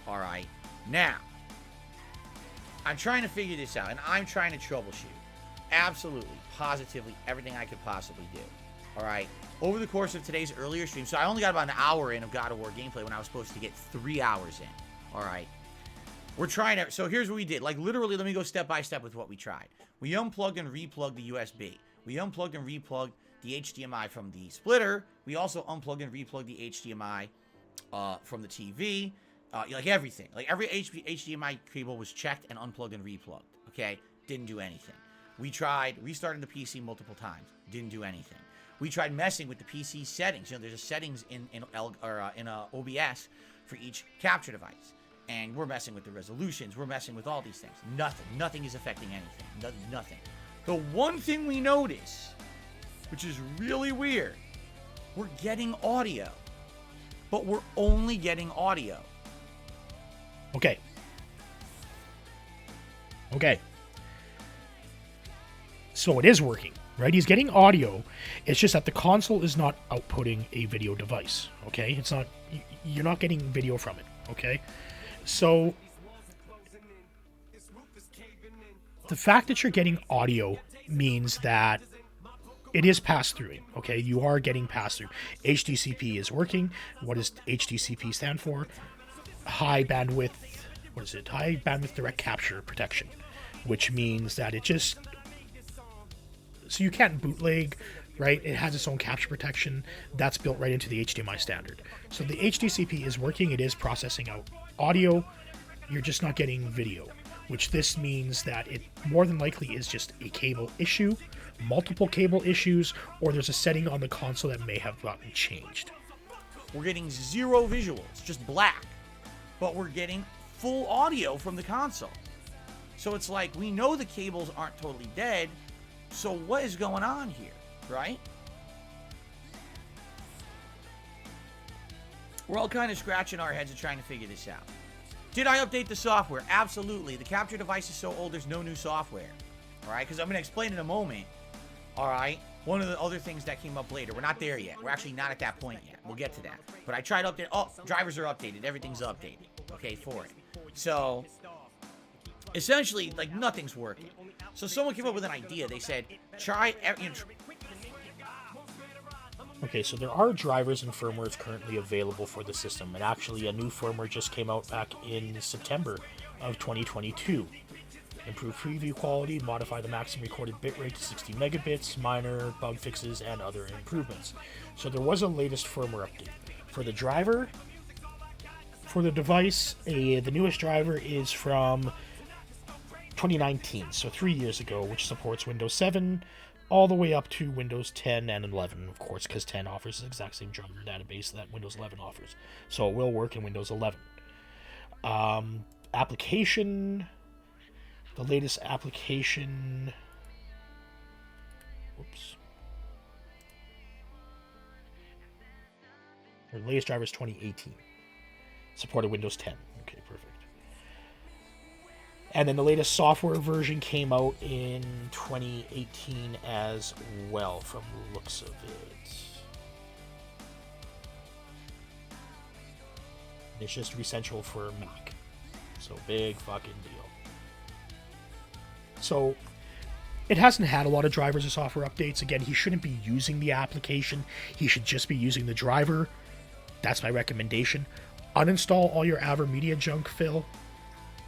All right. Now, I'm trying to figure this out, and I'm trying to troubleshoot. Absolutely, positively, everything I could possibly do. All right. Over the course of today's earlier stream, so I only got about an hour in of God of War gameplay when I was supposed to get 3 hours in. All right. We're trying to, so here's what we did. Like, literally, let me go step by step with what we tried. We unplugged and replugged the USB. We unplugged and replugged the HDMI from the splitter. We also unplugged and replugged the HDMI from the TV. Like everything. Like every HDMI cable was checked and unplugged and replugged. Okay? Didn't do anything. We tried restarting the PC multiple times. Didn't do anything. We tried messing with the PC settings. You know, there's a settings in OBS for each capture device. And we're messing with the resolutions. We're messing with all these things. Nothing. Nothing is affecting anything. Nothing. The one thing we notice, which is really weird, we're getting audio. But we're only getting audio. Okay. So it is working, right? He's getting audio. It's just that the console is not outputting a video device, okay? It's not, you're not getting video from it, okay? So the fact that you're getting audio means that it is pass-through, okay? You are getting pass-through. HDCP is working. What does HDCP stand for? High bandwidth what is it, high bandwidth direct capture protection, which means that it just, so you can't bootleg, right? It has its own capture protection that's built right into the HDMI standard. So the HDCP is working, it is processing out audio, you're just not getting video, which this means that it more than likely is just a cable issue, multiple cable issues, or there's a setting on the console that may have gotten changed. We're getting zero visuals, just black, but we're getting full audio from the console. So it's like, we know the cables aren't totally dead, so what is going on here, right? We're all kind of scratching our heads and trying to figure this out. Did I update the software? Absolutely. The capture device is so old, there's no new software. All right, because I'm going to explain in a moment. All right, one of the other things that came up later. We're not there yet. We're actually not at that point yet. We'll get to that. But I tried to update. Oh, drivers are updated. Everything's updated. Okay, for it. So, essentially, like, nothing's working. So someone came up with an idea. They said, try... Okay, so there are drivers and firmwares currently available for the system, and actually a new firmware just came out back in September of 2022. Improve preview quality, modify the maximum recorded bitrate to 60 megabits, minor bug fixes, and other improvements. So there was a latest firmware update. For the driver, for the device, the newest driver is from 2019, so 3 years ago, which supports Windows 7, all the way up to Windows 10 and 11, of course, because 10 offers the exact same driver database that Windows 11 offers. So it will work in Windows 11. Application, the latest application, the latest driver is 2018. Supported Windows 10. Okay, perfect. And then the latest software version came out in 2018 as well, from the looks of it. It's just essential for Mac. So big fucking deal. So it hasn't had a lot of drivers or software updates. Again, he shouldn't be using the application. He should just be using the driver. That's my recommendation. Uninstall all your AverMedia junk, Phil.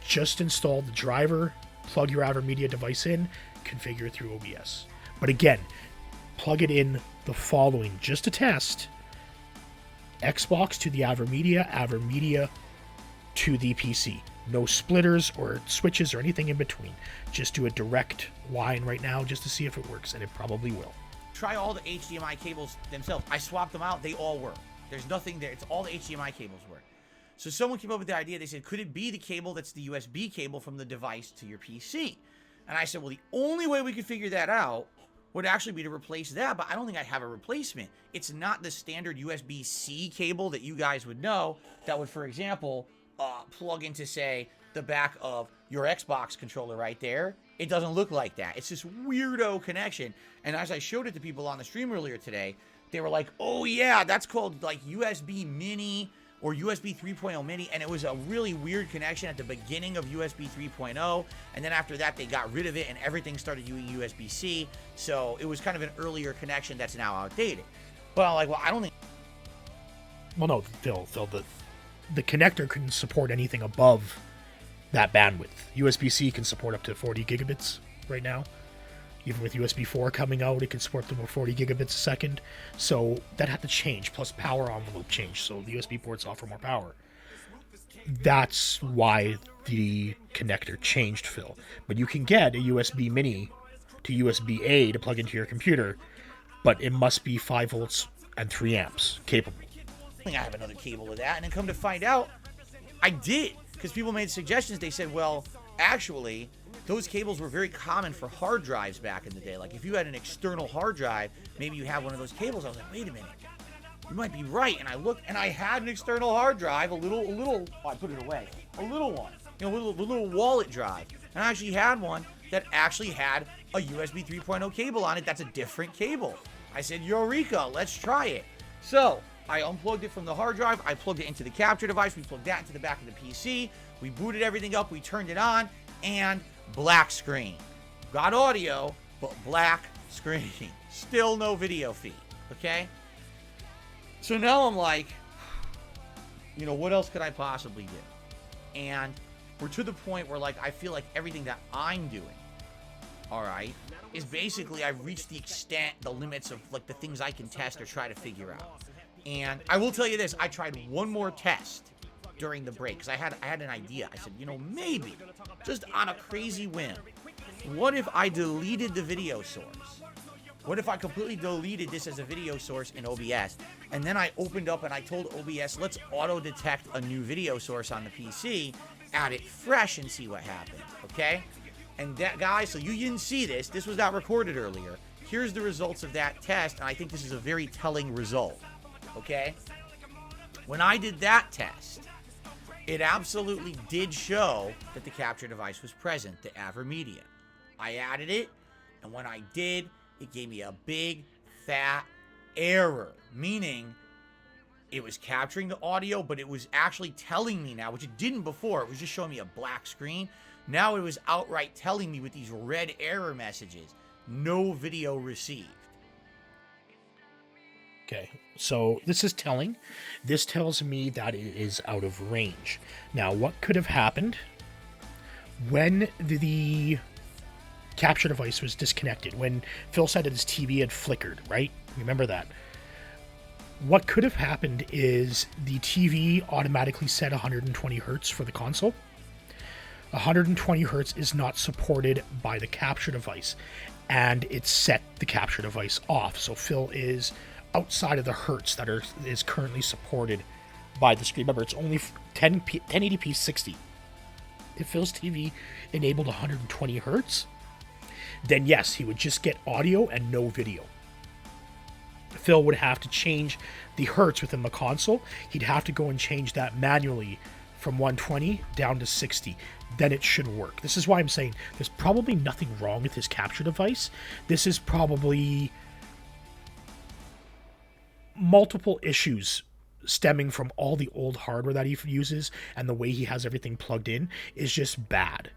Just install the driver, plug your AverMedia device in, configure it through OBS. But again, plug it in the following, just to test. Xbox to the AverMedia, AverMedia to the PC. No splitters or switches or anything in between. Just do a direct line right now just to see if it works, and it probably will. Try all the HDMI cables themselves. I swapped them out. They all work. There's nothing there. It's all the HDMI cables work. So someone came up with the idea. They said, could it be the cable that's the USB cable from the device to your PC? And I said, well, the only way we could figure that out would actually be to replace that, but I don't think I have a replacement. It's not the standard USB-C cable that you guys would know that would, for example, plug into, say, the back of your Xbox controller right there. It doesn't look like that. It's this weirdo connection. And as I showed it to people on the stream earlier today, they were like, oh yeah, that's called like USB Mini or USB 3.0 Mini, and it was a really weird connection at the beginning of USB 3.0, and then after that they got rid of it and everything started using USB-C, so it was kind of an earlier connection that's now outdated. But I'm like, well, I don't think... Well, no, Phil, the connector can support anything above that bandwidth. USB-C can support up to 40 gigabits right now. Even with USB 4 coming out, it can support them with 40 gigabits a second. So that had to change, plus power envelope change. So the USB ports offer more power. That's why the connector changed, Phil. But you can get a USB Mini to USB-A to plug into your computer, but it must be 5 volts and 3 amps capable. I think I have another cable of that, and then come to find out, I did. Because people made suggestions. They said, well, actually, those cables were very common for hard drives back in the day. Like if you had an external hard drive, maybe you have one of those cables. I was like, wait a minute, you might be right. And I looked, and I had an external hard drive, a little. Oh, I put it away. A little one, a little wallet drive. And I actually had one that actually had a USB 3.0 cable on it. That's a different cable. I said, Eureka, let's try it. So I unplugged it from the hard drive. I plugged it into the capture device. We plugged that into the back of the PC. We booted everything up. We turned it on, and black screen. Got audio, but black screen. Still no video feed, okay? So now I'm like, what else could I possibly do? And we're to the point where, like, I feel like everything that I'm doing, all right, is basically I've reached the limits of, like, the things I can test or try to figure out. And I will tell you this, I tried one more test during the break, because I had an idea. I said, you know, maybe, just on a crazy whim, what if I deleted the video source? What if I completely deleted this as a video source in OBS, and then I opened up and I told OBS, let's auto-detect a new video source on the PC, add it fresh and see what happens, okay? And that, guys, so you didn't see this. This was not recorded earlier. Here's the results of that test, and I think this is a very telling result, okay? When I did that test, it absolutely did show that the capture device was present, the Avermedia. I added it, and when I did, it gave me a big, fat error, meaning it was capturing the audio, but it was actually telling me now, which it didn't before. It was just showing me a black screen. Now it was outright telling me with these red error messages, no video received. Okay, so this is telling. This tells me that it is out of range. Now, what could have happened when the capture device was disconnected? When Phil said that his TV had flickered, right? Remember that. What could have happened is the TV automatically set 120 hertz for the console. 120 hertz is not supported by the capture device, and it set the capture device off. So Phil is outside of the hertz that is currently supported by the screen. Remember, it's only 1080p 60. If Phil's TV enabled 120 hertz, then yes, he would just get audio and no video. Phil would have to change the hertz within the console. He'd have to go and change that manually from 120 down to 60. Then it should work. This is why I'm saying there's probably nothing wrong with his capture device. This is probably multiple issues stemming from all the old hardware that he uses, and the way he has everything plugged in is just bad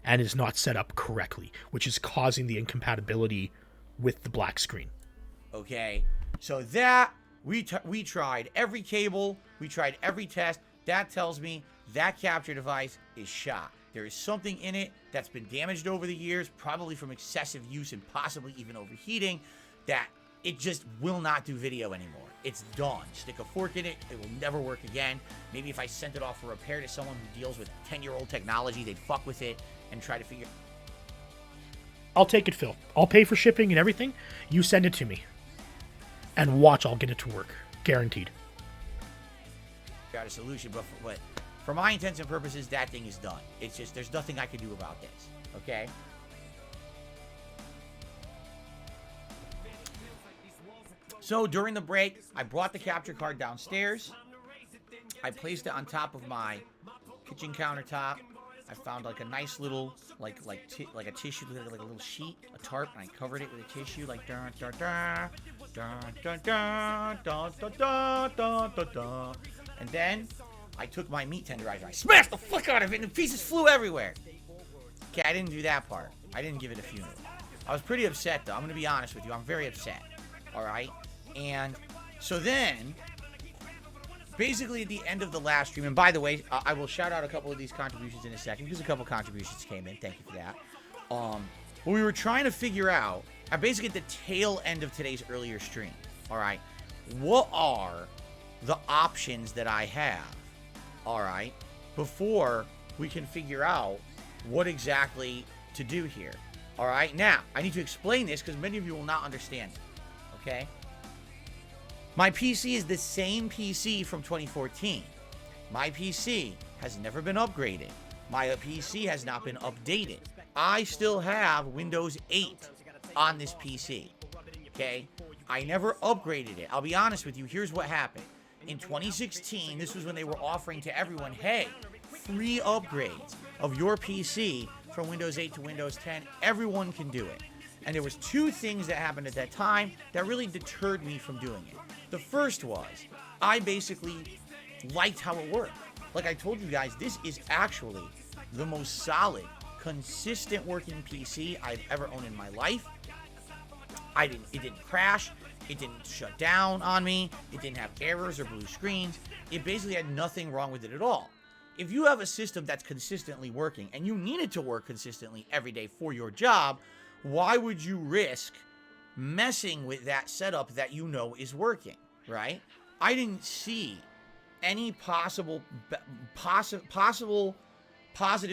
and is not set up correctly, which is causing the incompatibility with the black screen. Okay, so that we tried every cable, we tried every test. That tells me that capture device is shot. There is something in it that's been damaged over the years, probably from excessive use and possibly even overheating, that it just will not do video anymore. It's done. Stick a fork in it, it will never work again. Maybe if I sent it off for repair to someone who deals with 10-year-old technology, they'd fuck with it and try to figure. I'll take it, Phil. I'll pay for shipping and everything. You send it to me. And watch, I'll get it to work. Guaranteed. Got a solution, but for my intents and purposes, that thing is done. It's just, there's nothing I can do about this, okay? So during the break, I brought the capture card downstairs. I placed it on top of my kitchen countertop. I found like a nice little, like a tissue, like a little sheet, a tarp, and I covered it with a tissue, like dun dun dun dun dun dun dun dun dun dun dun dun. And then I took my meat tenderizer, I smashed the fuck out of it, and the pieces flew everywhere. Okay, I didn't do that part. I didn't give it a funeral. I was pretty upset, though. I'm gonna be honest with you. I'm very upset. All right, and so then, basically at the end of the last stream, and by the way, I will shout out a couple of these contributions in a second, because a couple of contributions came in. Thank you for that. What we were trying to figure out, basically at the tail end of today's earlier stream, all right, what are the options that I have, all right, before we can figure out what exactly to do here. All right, now, I need to explain this because many of you will not understand it, okay? My PC is the same PC from 2014. My PC has never been upgraded. My PC has not been updated. I still have Windows 8 on this PC, okay? I never upgraded it. I'll be honest with you, here's what happened. In 2016, this was when they were offering to everyone, hey, free upgrades of your PC from Windows 8 to Windows 10. Everyone can do it. And there was two things that happened at that time that really deterred me from doing it. The first was, I basically liked how it worked. Like I told you guys, this is actually the most solid, consistent working PC I've ever owned in my life. It didn't crash. It didn't shut down on me. It didn't have errors or blue screens. It basically had nothing wrong with it at all. if you have a system that's consistently working and you need it to work consistently every day for your job, why would you risk messing with that setup that you know is working, right? I didn't see any possible positive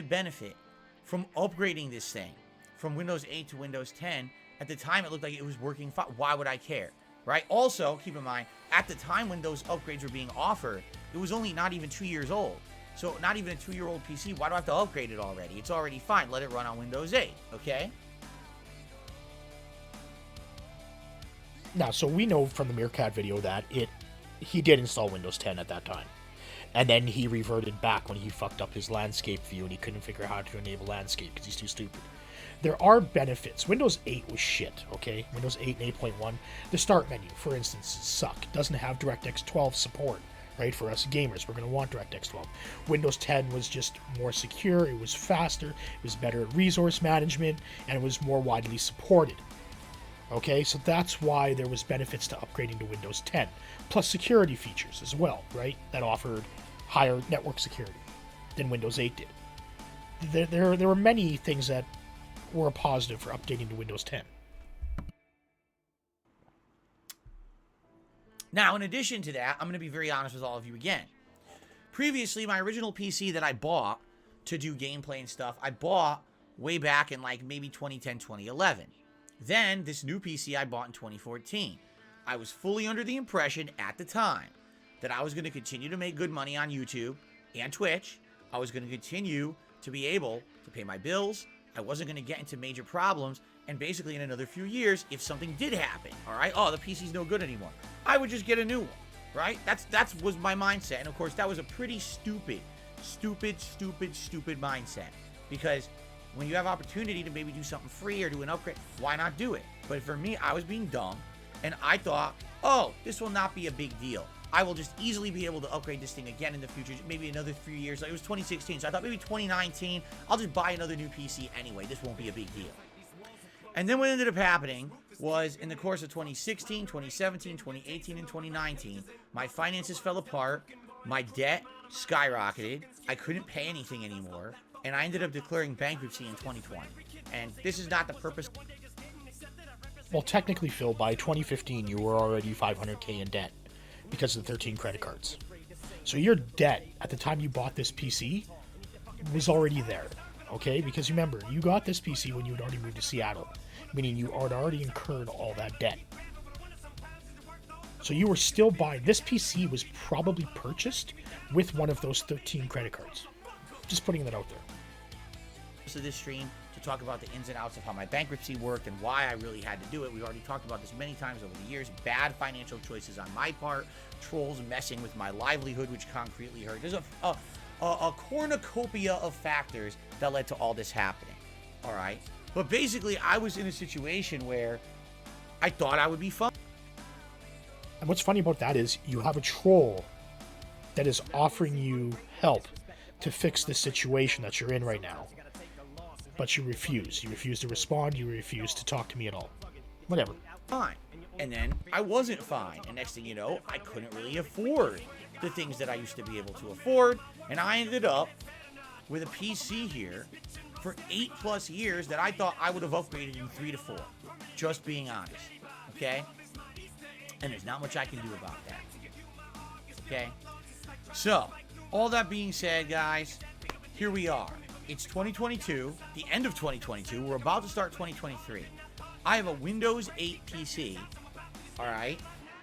benefit from upgrading this thing from Windows 8 to Windows 10. At the time, it looked like it was working fine. Why would I care, right? Also, keep in mind, at the time when those upgrades were being offered, it was only not even 2 years old. So not even a 2-year-old PC. Why do I have to upgrade it already? It's already fine. Let it run on Windows 8, okay? Now, so we know from the Meerkat video that he did install Windows 10 at that time. And then he reverted back when he fucked up his landscape view and he couldn't figure out how to enable landscape because he's too stupid. There are benefits. Windows 8 was shit, okay? Windows 8 and 8.1. The start menu, for instance, sucked. It doesn't have DirectX 12 support, right? For us gamers, we're going to want DirectX 12. Windows 10 was just more secure. It was faster. It was better at resource management, and it was more widely supported. Okay, so that's why there was benefits to upgrading to Windows 10, plus security features as well, right? That offered higher network security than Windows 8 did. There were many things that were a positive for updating to Windows 10. Now, in addition to that, I'm going to be very honest with all of you again. Previously, my original PC that I bought to do gameplay and stuff, I bought way back in like maybe 2010, 2011. Then, this new PC I bought in 2014. I was fully under the impression at the time that I was going to continue to make good money on YouTube and Twitch. I was going to continue to be able to pay my bills. I wasn't going to get into major problems. And basically, in another few years, if something did happen, all right, oh, the PC's no good anymore, I would just get a new one, right? That was my mindset. And of course, that was a pretty stupid mindset. Because when you have opportunity to maybe do something free or do an upgrade, why not do it? But for me, I was being dumb, and I thought, oh, this will not be a big deal. I will just easily be able to upgrade this thing again in the future, maybe another 3 years. Like, it was 2016, so I thought maybe 2019, I'll just buy another new PC anyway. This won't be a big deal. And then what ended up happening was in the course of 2016, 2017, 2018, and 2019, my finances fell apart, my debt skyrocketed, I couldn't pay anything anymore, and I ended up declaring bankruptcy in 2020. And this is not the purpose. Well, technically, Phil, by 2015, you were already $500K in debt because of the 13 credit cards. So your debt at the time you bought this PC was already there, okay? Because remember, you got this PC when you had already moved to Seattle, meaning you had already incurred all that debt. So you were still buying. This PC was probably purchased with one of those 13 credit cards. Just putting that out there. Of this stream to talk about the ins and outs of how my bankruptcy worked and why I really had to do it. We've already talked about this many times over the years. Bad financial choices on my part, trolls messing with my livelihood, which concretely hurt. There's a cornucopia of factors that led to all this happening. All right, but basically, I was in a situation where I thought I would be fine. And what's funny about that is you have a troll that is offering you help to fix this situation that you're in right now. But you refuse. You refuse to respond. You refuse to talk to me at all. Whatever. Fine. And then I wasn't fine. And next thing you know, I couldn't really afford the things that I used to be able to afford. And I ended up with a PC here for 8+ years that I thought I would have upgraded in 3 to 4. Just being honest. Okay? And there's not much I can do about that. Okay? So, all that being said, guys, here we are. It's 2022, the end of 2022. We're about to start 2023. I have a Windows 8 PC, all right,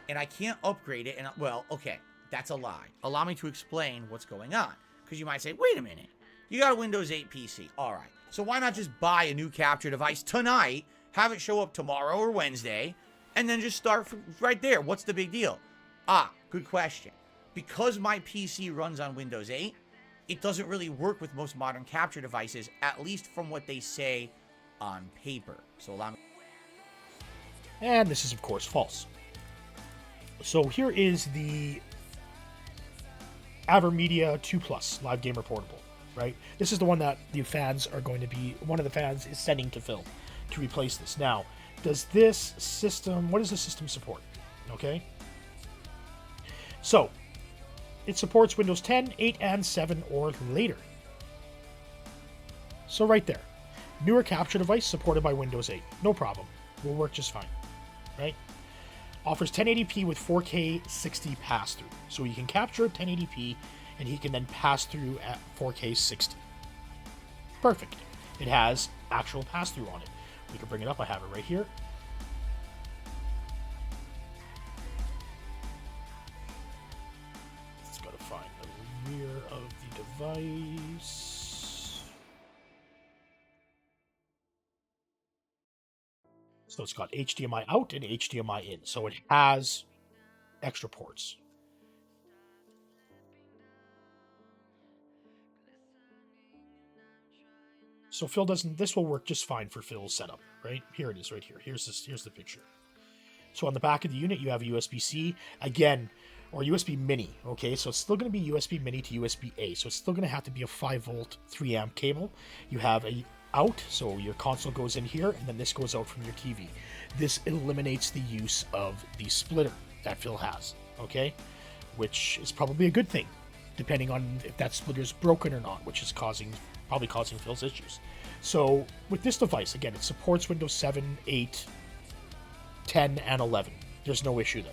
and I can't upgrade it. And well, okay, that's a lie. Allow me to explain what's going on, because you might say, wait a minute, you got a Windows 8 PC, all right. So why not just buy a new capture device tonight, have it show up tomorrow or Wednesday, and then just start right there? What's the big deal? Good question. Because my PC runs on Windows 8, it doesn't really work with most modern capture devices, at least from what they say on paper. So allow me. And this is, of course, false. So here is the AverMedia 2 Plus Live Gamer Portable, right? This is the one that the fans are going to be, one of the fans is sending to Phil to replace this. Now, does this system, what does the system support? Okay? So, it supports Windows 10, 8, and 7 or later. So right there. Newer capture device supported by Windows 8. No problem. Will work just fine. Right? Offers 1080p with 4K 60 pass-through. So you can capture 1080p and he can then pass through at 4K 60. Perfect. It has actual pass-through on it. We can bring it up. I have it right here. It's got to find the rear of the device. So it's got HDMI out and HDMI in. So it has extra ports. So Phil doesn't. This will work just fine for Phil's setup, right? Here it is, right here. Here's the picture. So on the back of the unit, you have a USB-C again, or USB Mini. Okay, so it's still going to be USB Mini to USB-A. So it's still going to have to be a 5-volt, 3-amp cable. You have a out, so your console goes in here, and then this goes out from your TV. This eliminates the use of the splitter that Phil has. Okay, which is probably a good thing, depending on if that splitter is broken or not, which is probably causing Phil's issues. So with this device, again, it supports Windows 7, 8, 10, and 11. There's no issue there.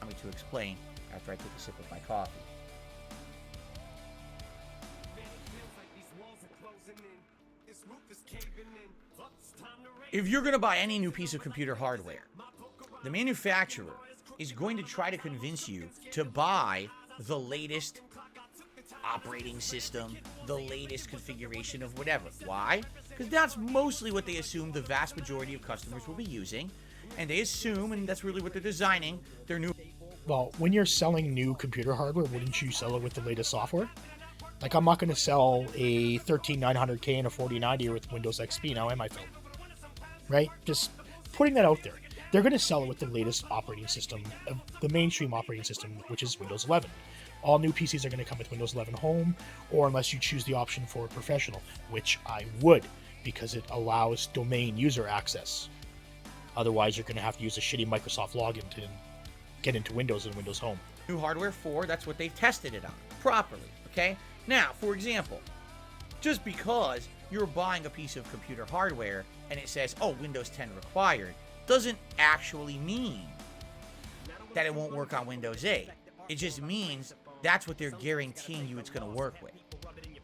Allow me to explain after I take a sip of my coffee. If you're going to buy any new piece of computer hardware, the manufacturer is going to try to convince you to buy the latest operating system, the latest configuration of whatever. Why? Because that's mostly what they assume the vast majority of customers will be using, and they assume, and that's really what they're designing, their new... Well, when you're selling new computer hardware, wouldn't you sell it with the latest software? Like, I'm not going to sell a 13900K and a 4090 with Windows XP now, am I, Phil? Right? Just putting that out there. They're going to sell it with the latest operating system, the mainstream operating system, which is Windows 11. All new PCs are going to come with Windows 11 Home, or unless you choose the option for Professional, which I would, because it allows domain user access. Otherwise, you're going to have to use a shitty Microsoft login to get into Windows and Windows Home. New hardware for, that's what they've tested it on properly, okay? Now, for example, just because you're buying a piece of computer hardware and it says, oh, Windows 10 required, doesn't actually mean that it won't work on Windows 8. It just means that's what they're guaranteeing you it's going to work with,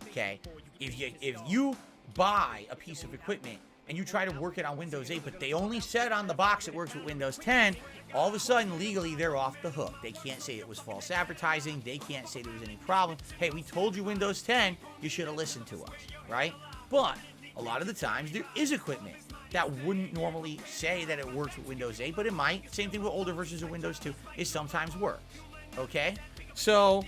okay? If you buy a piece of equipment and you try to work it on Windows 8, but they only said on the box it works with Windows 10, all of a sudden, legally, they're off the hook. They can't say it was false advertising. They can't say there was any problem. Hey, we told you Windows 10, you should have listened to us, right? But a lot of the times, there is equipment that wouldn't normally say that it works with Windows 8, but it might. Same thing with older versions of Windows 2. It sometimes works, okay? So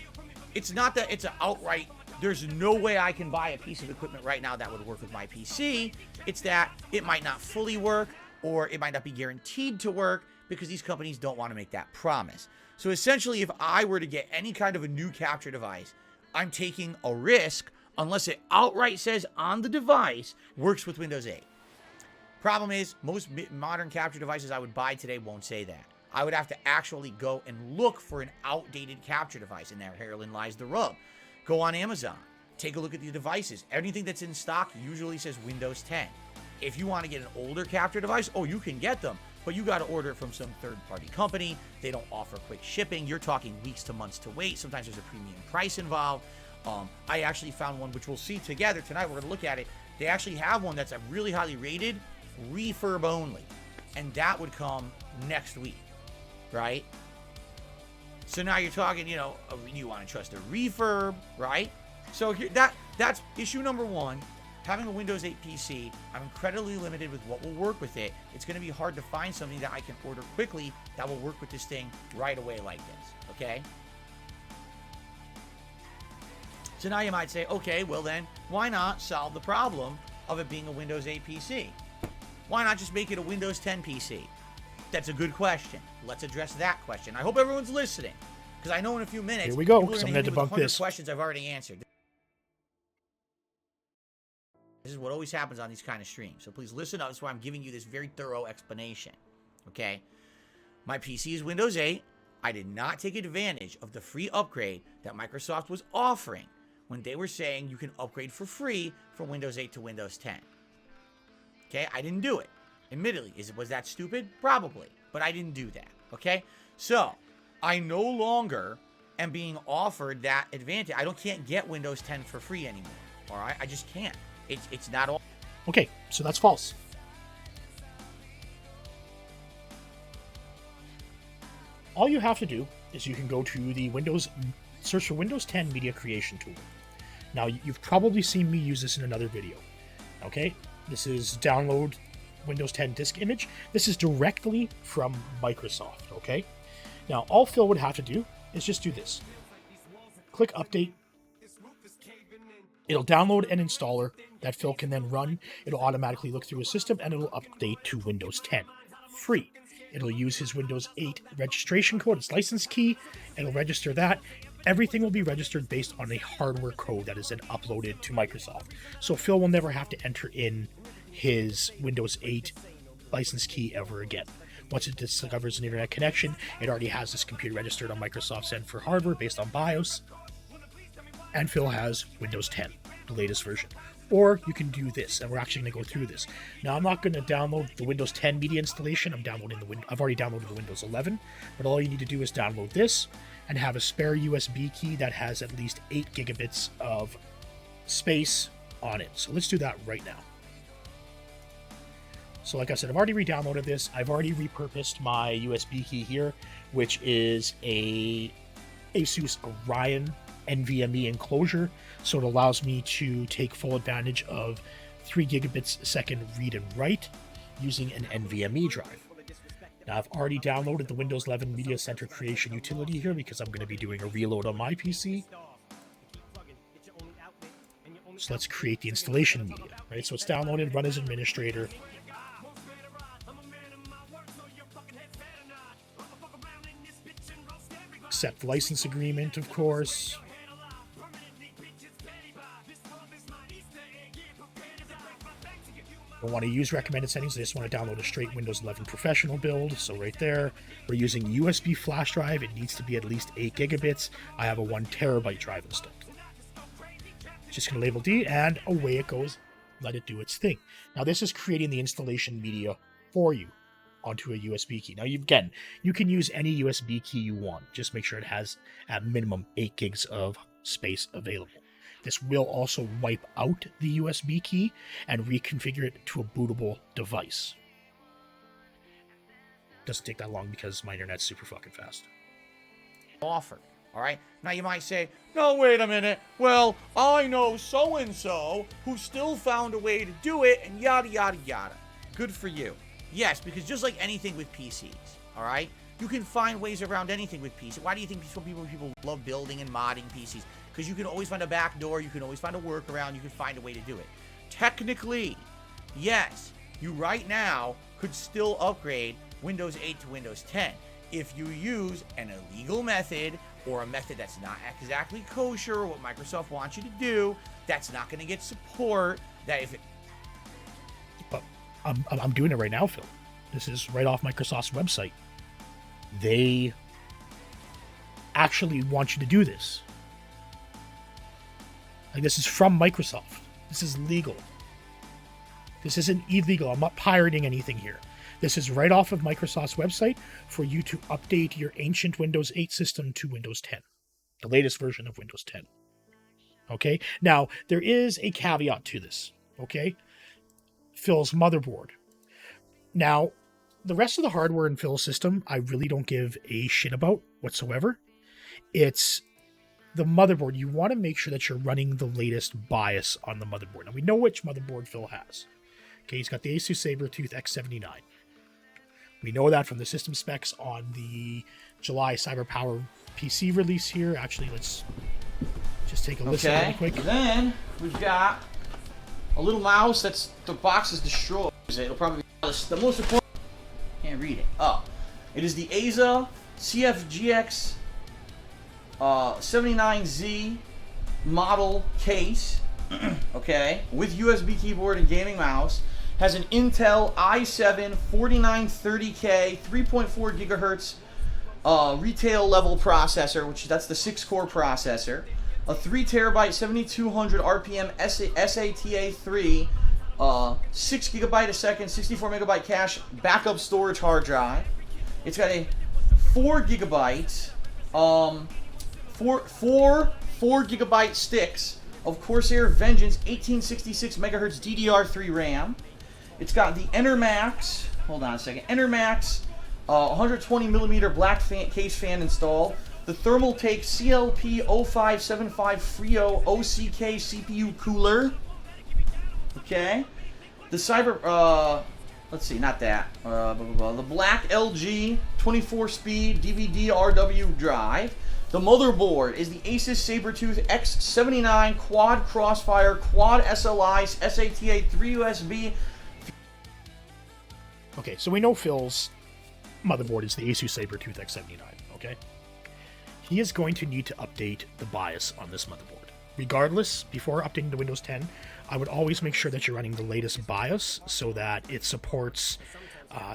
it's not that it's an outright, there's no way I can buy a piece of equipment right now that would work with my PC. It's that it might not fully work, or it might not be guaranteed to work, because these companies don't want to make that promise. So essentially, if I were to get any kind of a new capture device, I'm taking a risk unless it outright says on the device works with Windows 8. Problem is, most modern capture devices I would buy today won't say that. I would have to actually go and look for an outdated capture device, and therein lies the rub. Go on Amazon, take a look at the devices. Anything that's in stock usually says Windows 10. If you want to get an older capture device, oh, you can get them, but you got to order it from some third-party company. They don't offer quick shipping. You're talking weeks to months to wait. Sometimes there's a premium price involved. I actually found one, which we'll see together tonight. We're going to look at it. They actually have one that's a really highly rated, refurb only, and that would come next week, right? So now you're talking, you want to trust a refurb, right? So here, that's issue number one. Having a Windows 8 PC, I'm incredibly limited with what will work with it. It's going to be hard to find something that I can order quickly that will work with this thing right away like this, okay? So now you might say, okay, well then, why not solve the problem of it being a Windows 8 PC? Why not just make it a Windows 10 PC? That's a good question. Let's address that question. I hope everyone's listening, because I know in a few minutes, here we go, because I'm going to debunk this. Questions I've already answered. This is what always happens on these kind of streams. So please listen up. That's why I'm giving you this very thorough explanation. Okay? My PC is Windows 8. I did not take advantage of the free upgrade that Microsoft was offering when they were saying you can upgrade for free from Windows 8 to Windows 10. Okay, I didn't do it. Admittedly, was that stupid? Probably, but I didn't do that. Okay, so I no longer am being offered that advantage. Can't get Windows 10 for free anymore. All right, I just can't. It's not all. Okay, so that's false. All you have to do is you can go to the search for Windows 10 Media Creation Tool. Now, you've probably seen me use this in another video. Okay, this is download Windows 10 disk image. This is directly from Microsoft, okay? Now, all Phil would have to do is just do this. Click Update. It'll download an installer that Phil can then run. It'll automatically look through his system, and it'll update to Windows 10. Free. It'll use his Windows 8 registration code, its license key. It'll register that. Everything will be registered based on a hardware code that is then uploaded to Microsoft. So Phil will never have to enter in his Windows 8 license key ever again. Once it discovers an internet connection, it already has this computer registered on Microsoft's end for hardware based on BIOS. And Phil has Windows 10, the latest version. Or you can do this, and we're actually going to go through this. Now, I'm not going to download the Windows 10 media installation. I've already downloaded the Windows 11, but all you need to do is download this and have a spare USB key that has at least 8 gigabits of space on it. So let's do that right now. So like I said, I've already re-downloaded this. I've already repurposed my USB key here, which is a Asus Orion NVMe enclosure. So it allows me to take full advantage of 3 gigabits a second read and write using an NVMe drive. Now I've already downloaded the Windows 11 Media Center Creation utility here because I'm going to be doing a reload on my PC. So let's create the installation media, right? So it's downloaded, run as administrator. Accept the license agreement, of course. Don't want to use recommended settings. I just want to download a straight Windows 11 professional build. So right there, we're using a USB flash drive. It needs to be at least 8 gigabits. I have a 1 terabyte drive installed. Just going to label D, and away it goes. Let it do its thing. Now this is creating the installation media for you onto a USB key. Now you can use any USB key you want. Just make sure it has at minimum 8 gigs of space available. This will also wipe out the USB key and reconfigure it to a bootable device. Doesn't take that long because my internet's super fucking fast. Offer. All right. Now you might say, no, wait a minute. Well, I know so-and-so who still found a way to do it and yada, yada, yada. Good for you. Yes, because just like anything with PCs, all right, you can find ways around anything with PCs. Why do you think people love building and modding PCs? Because you can always find a back door, you can always find a workaround, you can find a way to do it. Technically, yes, you right now could still upgrade Windows 8 to Windows 10 if you use an illegal method or a method that's not exactly kosher, what Microsoft wants you to do, that's not going to get support, that if it... But I'm doing it right now, Phil. This is right off Microsoft's website. They actually want you to do this. Like, this is from Microsoft. This is legal. This isn't illegal. I'm not pirating anything here. This is right off of Microsoft's website for you to update your ancient Windows 8 system to Windows 10, the latest version of Windows 10. Okay? Now, there is a caveat to this. Okay? Phil's motherboard. Now, the rest of the hardware in Phil's system, I really don't give a shit about whatsoever. It's the motherboard. You want to make sure that you're running the latest BIOS on the motherboard. Now, we know which motherboard Phil has. Okay, he's got the Asus Sabertooth X79. We know that from the system specs on the July CyberPower PC release here. Actually, let's just take a listen really quick. Then we've got a little mouse that's the box is destroyed. It'll probably be the most important. Can't read it. Oh, it is the ASA CFGX 79Z model case. Okay, with USB keyboard and gaming mouse. Has an Intel i7 4930K 3.4 gigahertz retail level processor, which that's the 6-core processor, a 3 terabyte 7200 RPM SATA 3, 6 gigabyte a second, 64 megabyte cache backup storage hard drive. It's got a 4 gigabyte, 4 gigabyte sticks of Corsair Vengeance 1866 megahertz DDR3 RAM. It's got the EnterMax, hold on a second, EnterMax 120 millimeter black case fan installed. The Thermaltake CLP0575 Frio OCK CPU cooler. Okay. The let's see, not that. The black LG 24-speed DVD RW drive. The motherboard is the Asus Sabertooth X79 Quad Crossfire Quad SLI SATA 3 USB. Okay, so we know Phil's motherboard is the Asus Sabertooth X79, okay? He is going to need to update the BIOS on this motherboard. Regardless, before updating to Windows 10, I would always make sure that you're running the latest BIOS so that it supports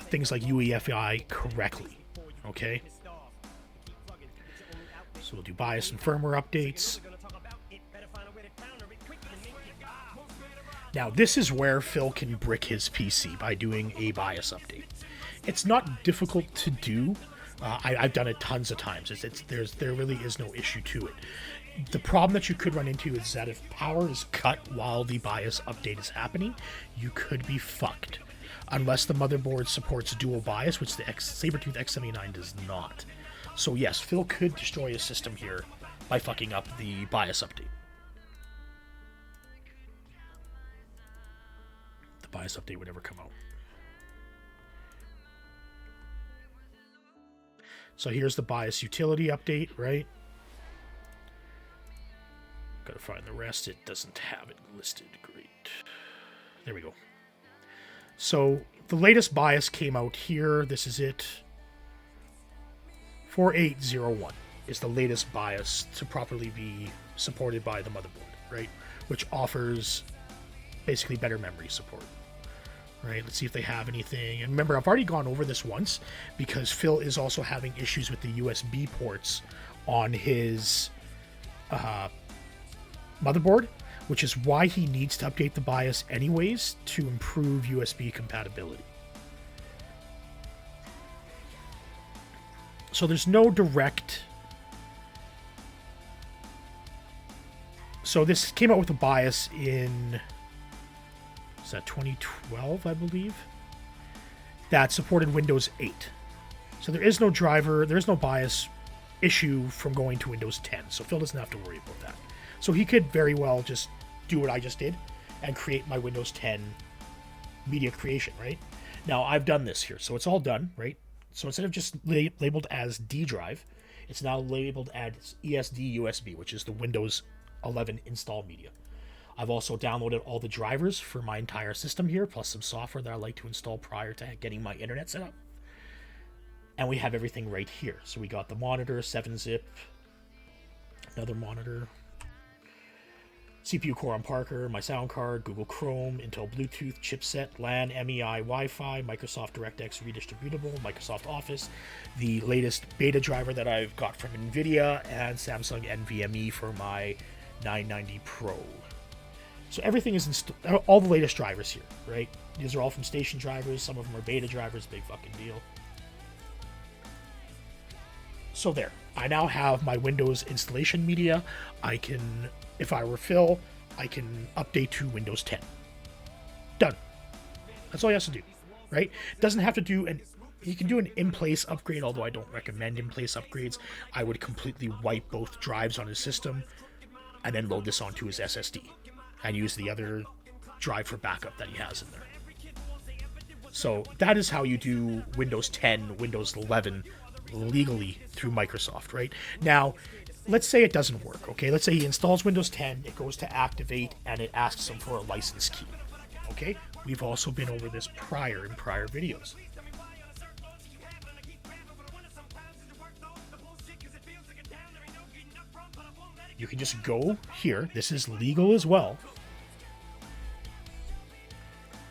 things like UEFI correctly, okay? So we'll do BIOS and firmware updates. Now, this is where Phil can brick his PC by doing a BIOS update. It's not difficult to do. I've done it tons of times. There really is no issue to it. The problem that you could run into is that if power is cut while the BIOS update is happening, you could be fucked. Unless the motherboard supports dual BIOS, which the Sabertooth X79 does not. So yes, Phil could destroy his system here by fucking up the BIOS update. The BIOS update would never come out. So here's the BIOS utility update, right? Gotta find the rest. It doesn't have it listed. Great. There we go. So the latest BIOS came out here. This is it. 4801 is the latest BIOS to properly be supported by the motherboard, right? Which offers basically better memory support. Right, let's see if they have anything. And remember, I've already gone over this once because Phil is also having issues with the USB ports on his motherboard, which is why he needs to update the BIOS anyways to improve USB compatibility. So there's no direct... So this came out with a BIOS in... Is that 2012, I believe? That supported Windows 8. So there is no driver, there is no BIOS issue from going to Windows 10. So Phil doesn't have to worry about that. So he could very well just do what I just did and create my Windows 10 media creation, right? Now, I've done this here, so it's all done, right? So instead of just labeled as D drive, it's now labeled as ESD USB, which is the Windows 11 install media. I've also downloaded all the drivers for my entire system here, plus some software that I like to install prior to getting my internet set up. And we have everything right here. So we got the monitor, 7-zip, another monitor, CPU core on Parker, my sound card, Google Chrome, Intel Bluetooth, chipset, LAN, MEI, Wi-Fi, Microsoft DirectX redistributable, Microsoft Office, the latest beta driver that I've got from NVIDIA, and Samsung NVMe for my 990 Pro. So everything is all the latest drivers here, right? These are all from station drivers. Some of them are beta drivers. Big fucking deal. So there. I now have my Windows installation media. I can, if I were Phil, I can update to Windows 10. Done. That's all he has to do, right? Doesn't have to do he can do an in-place upgrade, although I don't recommend in-place upgrades. I would completely wipe both drives on his system and then load this onto his SSD. And use the other drive for backup that he has in there. So that is how you do Windows 10, Windows 11 legally through Microsoft, right? Now, let's say it doesn't work, okay? Let's say he installs Windows 10, it goes to activate, and it asks him for a license key, okay? We've also been over this in prior videos. You can just go here. This is legal as well.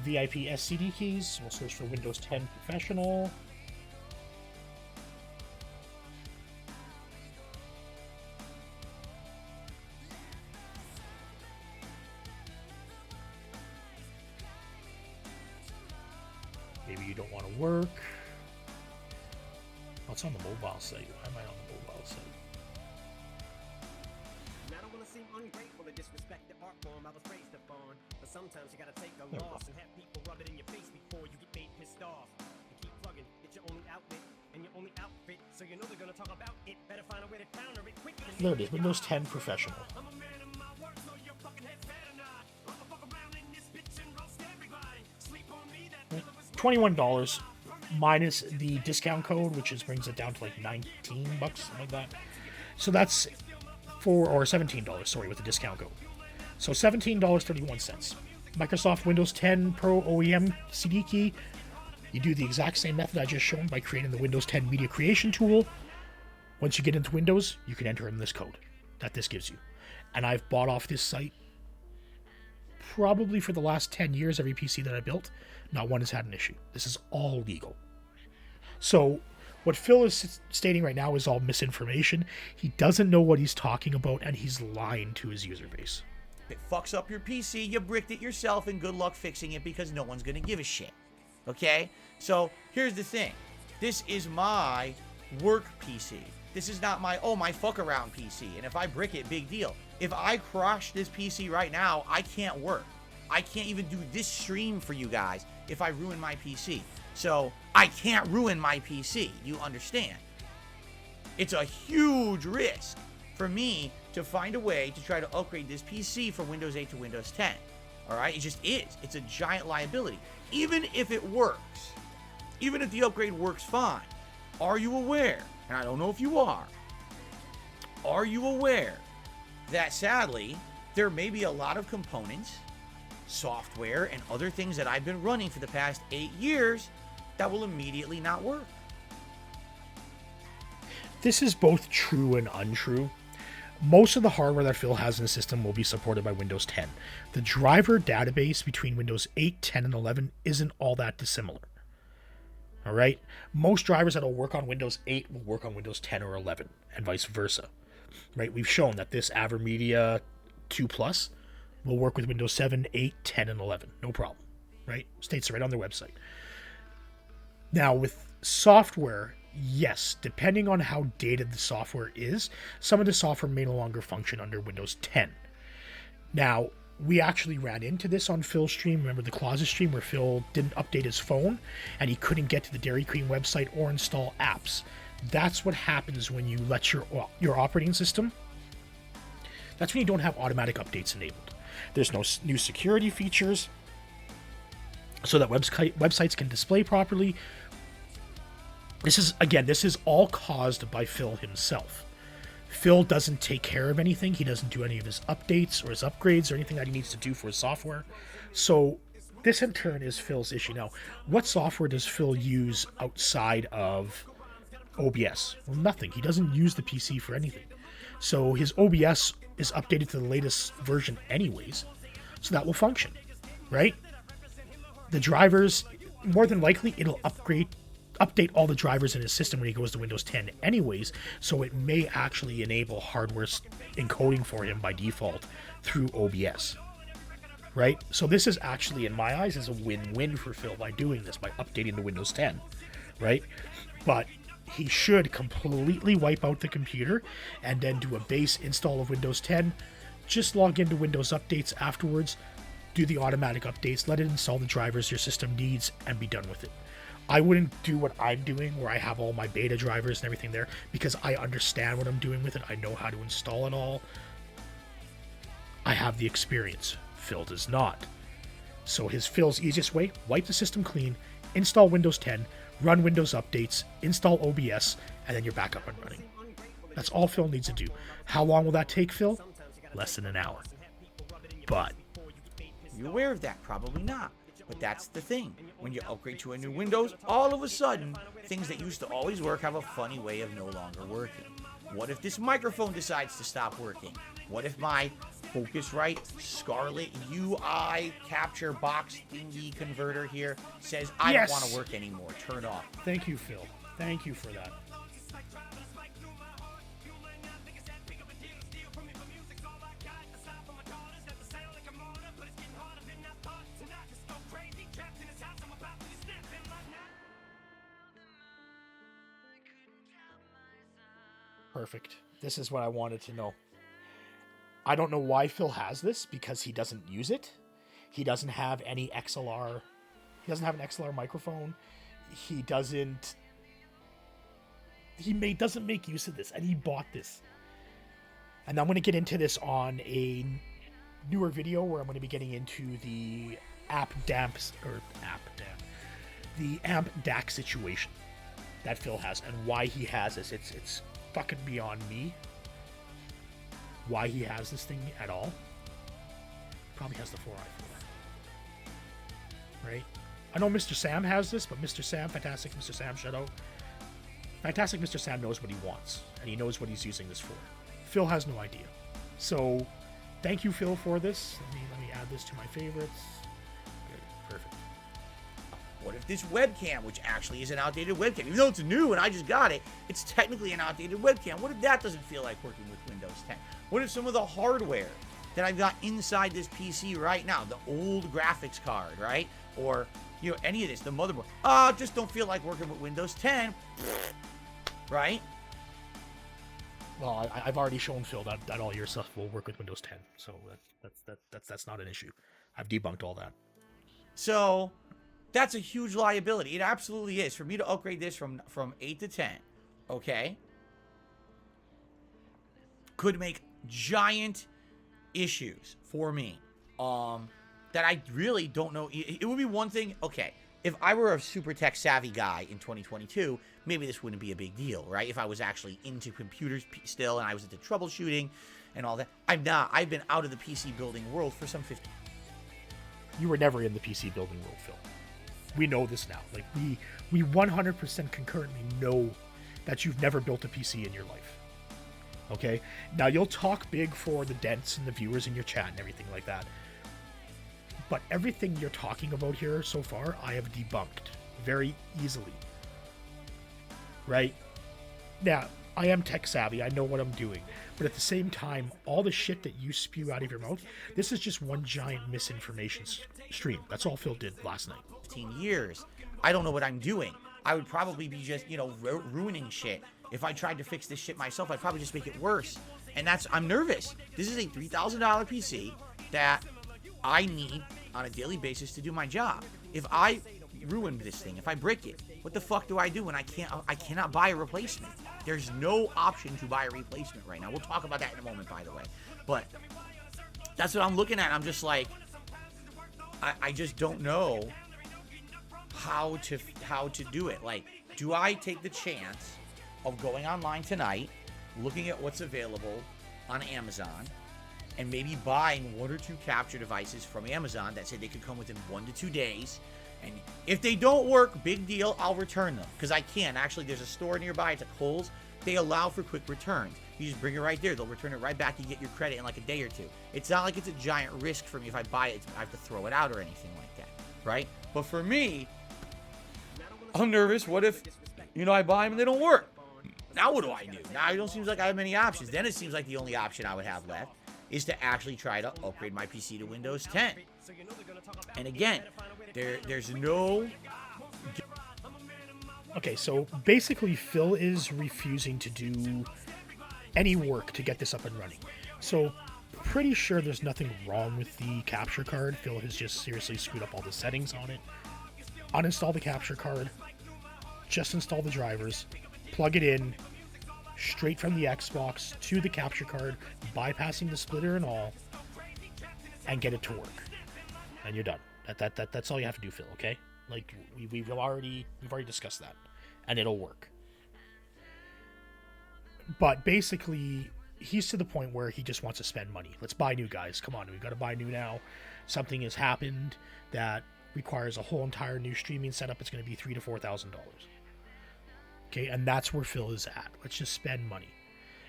VIP SCD keys. We'll search for Windows 10 Professional. Maybe you don't want to work. What's on the mobile site? Why am I on the mobile site? I don't want to seem ungrateful or disrespect the art form I was raised upon, but sometimes you gotta take a loss and have people rub it in your face before you get made pissed off. And keep plugging, it's your only outlet and your only outfit, so you know they're gonna talk about it. Better find a way to counter it quick. There it is, Windows 10 Professional. I'm a man of my word, so your fucking head's better not. I'ma fuck around in this bitch and roast everybody. Sleep on me, that fella was $21 minus the discount code, which brings it down to like 19 bucks, something like that. So that's $17, sorry, with the discount code. So $17.31. Microsoft Windows 10 Pro OEM CD key. You do the exact same method I just shown by creating the Windows 10 media creation tool. Once you get into Windows, you can enter in this code that this gives you. And I've bought off this site probably for the last 10 years. Every PC that I built, not one has had an issue. This is all legal. So what Phil is stating right now is all misinformation. He doesn't know what he's talking about, and he's lying to his user base. If it fucks up your PC, you bricked it yourself, and good luck fixing it because no one's going to give a shit. Okay? So here's the thing. This is my work PC. This is not my fuck around PC. And if I brick it, big deal. If I crash this PC right now, I can't work. I can't even do this stream for you guys if I ruin my PC. So I can't ruin my PC. You understand? It's a huge risk for me to find a way to try to upgrade this PC from Windows 8 to Windows 10. All right? It just is. It's a giant liability. Even if it works, even if the upgrade works fine, are you aware, and I don't know if you are you aware that sadly, there may be a lot of components, software, and other things that I've been running for the past 8 years that will immediately not work? This is both true and untrue. Most of the hardware that Phil has in the system will be supported by Windows 10. The driver database between Windows 8, 10, and 11 isn't all that dissimilar. All right? Most drivers that will work on Windows 8 will work on Windows 10 or 11, and vice versa. Right? We've shown that this AverMedia 2 Plus will work with Windows 7, 8, 10, and 11. No problem. Right? States it right on their website. Now, with software, yes, depending on how dated the software is, some of the software may no longer function under Windows 10. Now, we actually ran into this on Phil's stream. Remember the closet stream where Phil didn't update his phone and he couldn't get to the Dairy Queen website or install apps. That's what happens when you let your operating system. That's when you don't have automatic updates enabled. There's no new security features so that websites can display properly. This is all caused by Phil himself. Phil doesn't take care of anything. He doesn't do any of his updates or his upgrades or anything that he needs to do for his software. So this in turn is Phil's issue. Now, what software does Phil use outside of OBS? Well, nothing. He doesn't use the PC for anything. So his OBS is updated to the latest version anyways. So that will function, right? The drivers, more than likely, it'll update all the drivers in his system when he goes to Windows 10 anyways, so it may actually enable hardware encoding for him by default through OBS, right? So this is actually, in my eyes, is a win-win for Phil by doing this, by updating to Windows 10, right? But he should completely wipe out the computer and then do a base install of Windows 10, just log into Windows Updates afterwards, do the automatic updates, let it install the drivers your system needs, and be done with it. I wouldn't do what I'm doing where I have all my beta drivers and everything there because I understand what I'm doing with it. I know how to install it all. I have the experience. Phil does not. So Phil's easiest way, wipe the system clean, install Windows 10, run Windows updates, install OBS, and then you're back up and running. That's all Phil needs to do. How long will that take, Phil? Less than an hour. But You aware of that? Probably not. But that's the thing. When you upgrade to a new Windows, all of a sudden, things that used to always work have a funny way of no longer working. What if this microphone decides to stop working? What if my Focusrite Scarlett UI capture box thingy converter here says I don't want to work anymore? Turn off. Thank you, Phil. Thank you for that. Perfect. This is what I wanted to know. I don't know why Phil has this, because he doesn't use it. He doesn't have any XLR. He doesn't have an XLR microphone. He doesn't make use of this, and he bought this. And I'm going to get into this on a newer video where I'm going to be getting into the amp DAC situation that Phil has and why he has this. It's fucking beyond me why he has this thing at all. Probably has the 4i4. Right? I know Mr. Sam has this, but Mr. Sam, Fantastic Mr. Sam, Shadow. Fantastic Mr. Sam knows what he wants, and he knows what he's using this for. Phil has no idea. So, thank you, Phil, for this. Let me add this to my favorites. Good. Perfect. What if this webcam, which actually is an outdated webcam, even though it's new and I just got it, it's technically an outdated webcam. What if that doesn't feel like working with Windows 10? What if some of the hardware that I've got inside this PC right now, the old graphics card, right? Or, any of this, the motherboard, just don't feel like working with Windows 10, right? Well, I've already shown Phil that all your stuff will work with Windows 10, so that's not an issue. I've debunked all that. So that's a huge liability. It absolutely is. For me to upgrade this from 8 to 10, okay, could make giant issues for me. That I really don't know. It would be one thing, okay, if I were a super tech savvy guy in 2022, maybe this wouldn't be a big deal, right? If I was actually into computers still and I was into troubleshooting and all that. I'm not. I've been out of the PC building world for some 50. You were never in the PC building world, Phil. We know this now. Like, we 100% concurrently know that you've never built a PC in your life. Okay? Now, you'll talk big for the dents and the viewers in your chat and everything like that. But everything you're talking about here so far, I have debunked very easily. Right? Now, I am tech savvy. I know what I'm doing. But at the same time, all the shit that you spew out of your mouth, this is just one giant misinformation stream. That's all Phil did last night. 15 years. I don't know what I'm doing. I would probably be just, ruining shit. If I tried to fix this shit myself, I'd probably just make it worse. And I'm nervous. This is a $3,000 PC that I need on a daily basis to do my job. If I ruin this thing, if I break it, what the fuck do I do when I cannot buy a replacement? There's no option to buy a replacement right now. We'll talk about that in a moment, by the way. But that's what I'm looking at. I'm just like, I just don't know how to do it. Like, do I take the chance of going online tonight, looking at what's available on Amazon, and maybe buying 1 or 2 capture devices from Amazon that say they could come within 1 to 2 days. And if they don't work, big deal, I'll return them. Because I can. Actually, there's a store nearby. It's at Kohl's. They allow for quick returns. You just bring it right there. They'll return it right back. You get your credit in like a day or 2. It's not like it's a giant risk for me if I buy it. I have to throw it out or anything like that. Right? But for me, I'm nervous. What if, I buy them and they don't work? Now what do I do? Now it don't seem like I have many options. Then it seems like the only option I would have left is to actually try to upgrade my PC to Windows 10. And again, there's no... Okay, so basically Phil is refusing to do any work to get this up and running. So pretty sure there's nothing wrong with the capture card. Phil has just seriously screwed up all the settings on it. Uninstall the capture card. Just install the drivers. Plug it in. Straight from the Xbox to the capture card, bypassing the splitter and all, and get it to work. And you're done. That's all you have to do, Phil, okay? Like, we've already discussed that. And it'll work. But basically, he's to the point where he just wants to spend money. Let's buy new, guys. Come on, we've got to buy new now. Something has happened that requires a whole entire new streaming setup. It's going to be $3,000 to $4,000. Okay, and that's where Phil is at. Let's just spend money.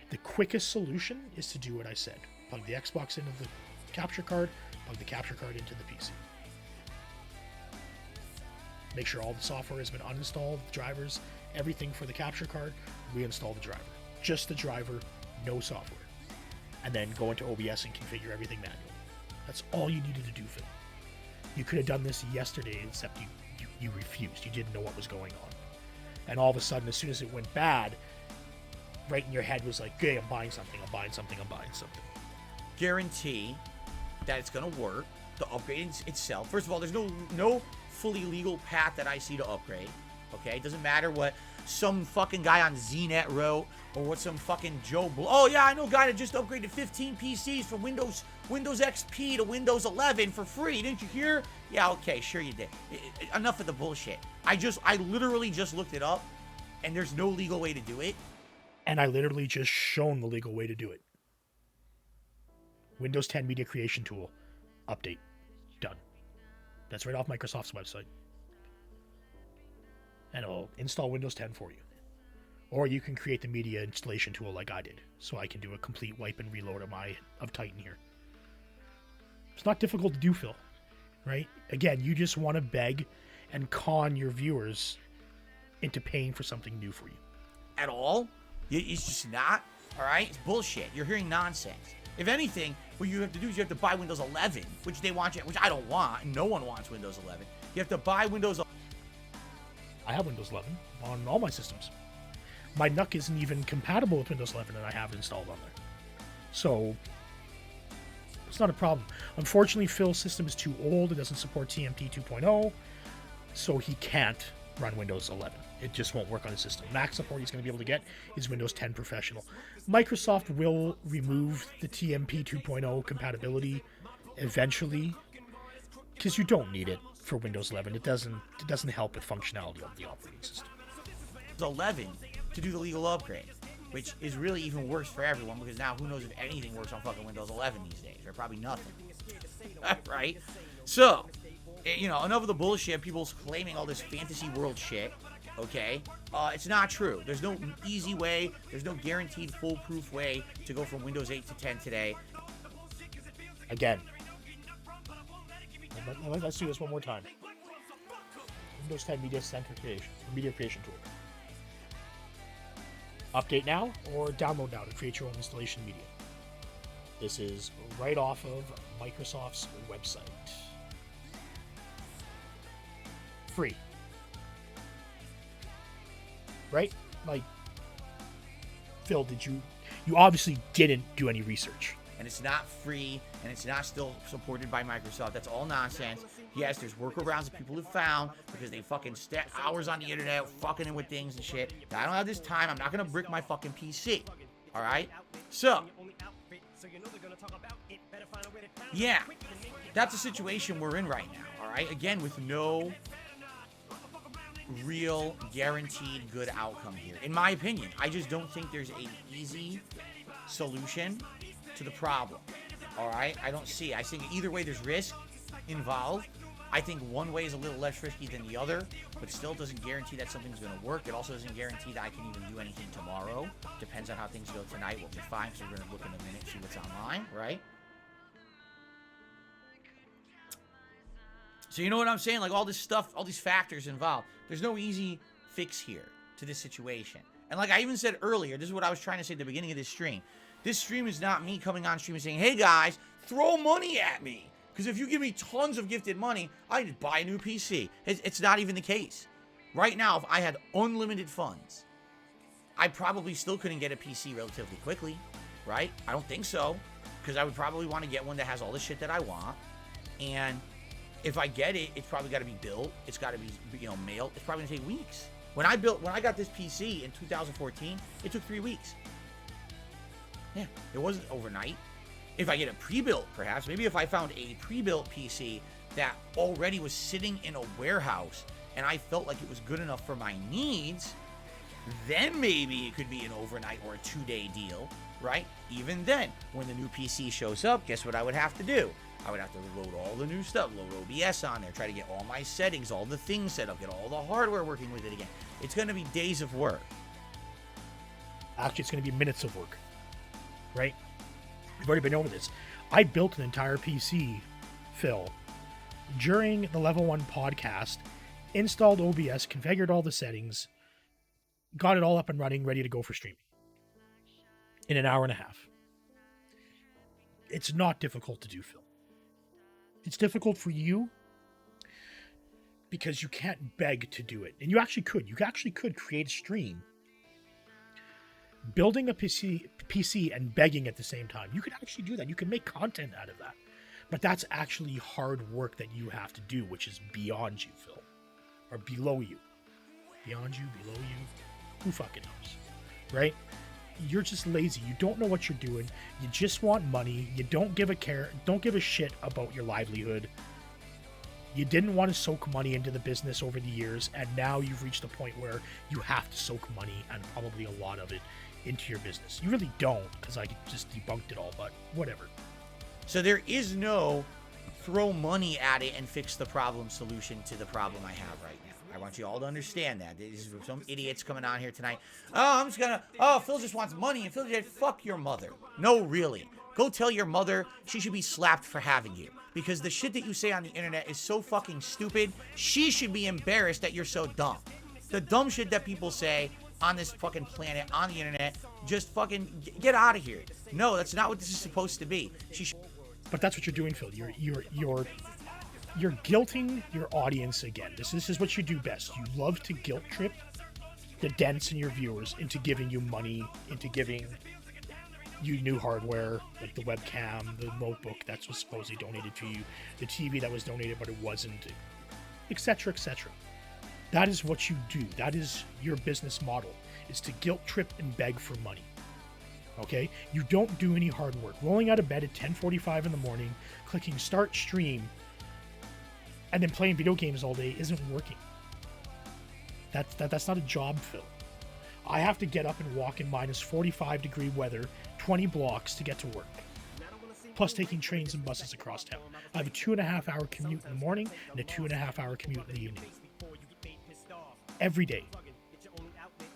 The quickest solution is to do what I said. Plug the Xbox into the capture card, plug the capture card into the PC. Make sure all the software has been uninstalled, the drivers, everything for the capture card, reinstall the driver. Just the driver, no software. And then go into OBS and configure everything manually. That's all you needed to do, Phil. You could have done this yesterday, except you refused. You didn't know what was going on. And all of a sudden, as soon as it went bad, right in your head was like, okay, I'm buying something. Guarantee that it's going to work. The upgrade itself. First of all, there's no fully legal path that I see to upgrade. Okay? It doesn't matter what some fucking guy on ZNet wrote or what some fucking oh yeah, I know a guy that just upgraded 15 PCs from Windows XP to Windows 11 for free. Didn't you hear? Yeah, okay, sure you did. Enough of the bullshit. I literally just looked it up, and there's no legal way to do it. And I literally just shown the legal way to do it. Windows 10 Media Creation Tool. Update. Done. That's right off Microsoft's website. And it'll install Windows 10 for you. Or you can create the media installation tool like I did, so I can do a complete wipe and reload of Titan here. It's not difficult to do, Phil. Right? Again, you just want to beg and con your viewers into paying for something new for you. At all? It's just not. All right? It's bullshit. You're hearing nonsense. If anything, what you have to do is you have to buy Windows 11, which they want you, which I don't want. No one wants Windows 11. You have to buy Windows. I have Windows 11 on all my systems. My NUC isn't even compatible with Windows 11, and I have it installed on there. So it's not a problem. Unfortunately, Phil's system is too old. It doesn't support TMP 2.0, so he can't run Windows 11. It just won't work on his system. Max support he's going to be able to get is Windows 10 Professional. Microsoft will remove the TMP 2.0 compatibility eventually, because you don't need it for Windows 11. It doesn't help with functionality of the operating system. 11 to do the legal upgrade, which is really even worse for everyone, because now who knows if anything works on fucking Windows 11 these days, or probably nothing. Right? So, enough of the bullshit, people's claiming all this fantasy world shit. Okay? It's not true. There's no easy way, there's no guaranteed foolproof way to go from Windows 8 to 10 today. Again. Let's do this one more time. Windows 10 Media Creation Tool. Update now or download now to create your own installation media. This is right off of Microsoft's website. Free. Right? Like, Phil, you obviously didn't do any research. And it's not free, and it's not still supported by Microsoft. That's all nonsense. Yes, there's workarounds that people have found because they fucking spent hours on the internet fucking in with things and shit. Now, I don't have this time. I'm not going to brick my fucking PC. All right? So, yeah, that's the situation we're in right now. All right? Again, with no real guaranteed good outcome here. In my opinion, I just don't think there's an easy solution to the problem. All right? I don't see. I think either way there's risk involved. I think one way is a little less risky than the other, but still doesn't guarantee that something's going to work. It also doesn't guarantee that I can even do anything tomorrow. Depends on how things go tonight. We'll be fine, so we're going to look in a minute, see what's online, right? So you know what I'm saying? Like all this stuff, all these factors involved. There's no easy fix here to this situation. And like I even said earlier, this is what I was trying to say at the beginning of this stream. This stream is not me coming on stream and saying, hey guys, throw money at me. Because if you give me tons of gifted money, I just buy a new PC. It's not even the case. Right now, if I had unlimited funds, I probably still couldn't get a PC relatively quickly, right? I don't think so. Because I would probably want to get one that has all the shit that I want. And if I get it, it's probably got to be built. It's got to be, mailed. It's probably going to take weeks. When I got this PC in 2014, it took 3 weeks. Yeah, it wasn't overnight. If I get a pre-built, perhaps, maybe if I found a pre-built PC that already was sitting in a warehouse and I felt like it was good enough for my needs, then maybe it could be an overnight or a 2-day deal, right? Even then, when the new PC shows up, guess what I would have to do? I would have to load all the new stuff, load OBS on there, try to get all my settings, all the things set up, get all the hardware working with it again. It's going to be days of work. Actually, it's going to be minutes of work, right? We've already been over this. I built an entire PC, Phil, during the Level 1 podcast, installed OBS, configured all the settings, got it all up and running, ready to go for streaming in an hour and a half. It's not difficult to do, Phil. It's difficult for you because you can't beg to do it. And you actually could. You actually could create a stream building a PC and begging at the same time. You could actually do that. You can make content out of that. But that's actually hard work that you have to do, which is beyond you, Phil. Or below you. Beyond you, below you. Who fucking knows? Right? You're just lazy. You don't know what you're doing. You just want money. You don't give a shit about your livelihood. You didn't want to soak money into the business over the years, and now you've reached a point where you have to soak money, and probably a lot of it, into your business. You really don't, because I just debunked it all, but whatever. So there is no throw money at it and fix the problem solution to the problem I have right now. I want you all to understand that. These are some idiots coming on here tonight. Phil just wants money, and Phil just, fuck your mother. No, really. Go tell your mother she should be slapped for having you. Because the shit that you say on the internet is so fucking stupid, she should be embarrassed that you're so dumb. The dumb shit that people say on this fucking planet, on the internet, just fucking get out of here. No, that's not what this is supposed to be. But that's what you're doing, Phil. You're guilting your audience again. This is what you do best. You love to guilt trip the dents in your viewers into giving you money, into giving you new hardware, like the webcam, the notebook that was supposedly donated to you, the TV that was donated but it wasn't, etc., etc. That is what you do. That is your business model, is to guilt trip and beg for money. Okay? You don't do any hard work. Rolling out of bed at 10:45 in the morning, clicking start stream, and then playing video games all day isn't working. That's not a job, Phil. I have to get up and walk in minus 45-degree weather 20 blocks to get to work, plus taking trains and buses across town. I have a 2.5-hour commute in the morning and a 2.5-hour commute in the evening. Every day.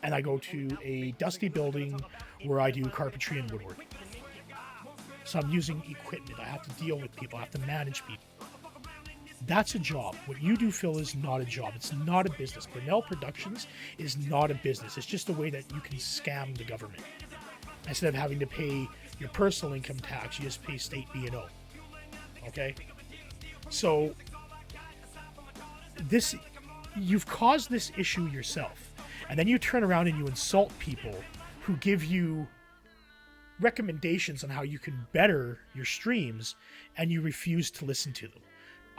And I go to a dusty building where I do carpentry and woodworking. So I'm using equipment. I have to deal with people. I have to manage people. That's a job. What you do, Phil, is not a job. It's not a business. Grinnell Productions is not a business. It's just a way that you can scam the government. Instead of having to pay your personal income tax, you just pay state B&O. Okay? So, you've caused this issue yourself. And then you turn around and you insult people who give you recommendations on how you can better your streams, and you refuse to listen to them.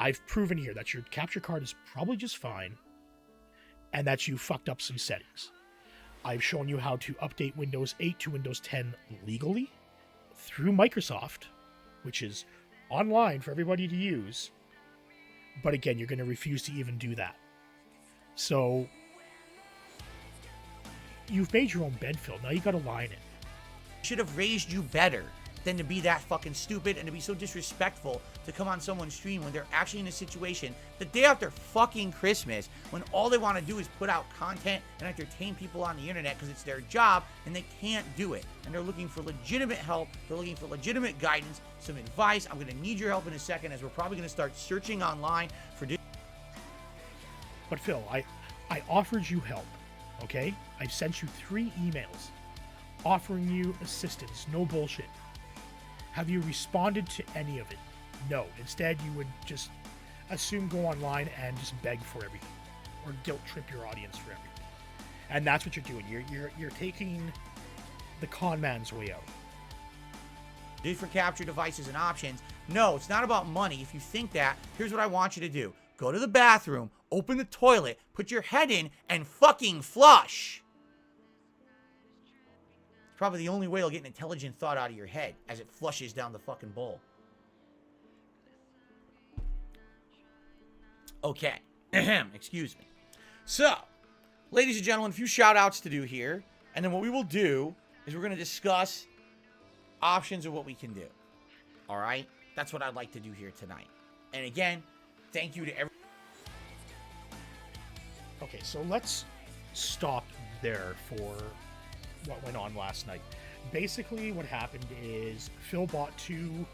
I've proven here that your capture card is probably just fine, and that you fucked up some settings. I've shown you how to update Windows 8 to Windows 10 legally through Microsoft, which is online for everybody to use. But again, you're going to refuse to even do that. So, you've made your own bed, Phil. Now you got to lie in it. Should have raised you better than to be that fucking stupid and to be so disrespectful to come on someone's stream when they're actually in a situation the day after fucking Christmas when all they want to do is put out content and entertain people on the internet because it's their job, and they can't do it. And they're looking for legitimate help. They're looking for legitimate guidance, some advice. I'm going to need your help in a second, as we're probably going to start searching online for... But Phil, I offered you help, okay? I've sent you 3 emails offering you assistance. No bullshit. Have you responded to any of it? No. Instead, you would just assume go online and just beg for everything, or guilt trip your audience for everything. And that's what you're doing. You're taking the con man's way out. Different capture devices and options. No, it's not about money. If you think that, here's what I want you to do. Go to the bathroom, open the toilet, put your head in, and fucking flush. Probably the only way you'll get an intelligent thought out of your head as it flushes down the fucking bowl. Okay. Excuse me. So, ladies and gentlemen, a few shout outs to do here. And then what we will do is we're going to discuss options of what we can do. All right? That's what I'd like to do here tonight. And again, thank you to everyone. Okay, so let's stop there for what went on last night. Basically, what happened is Phil bought 2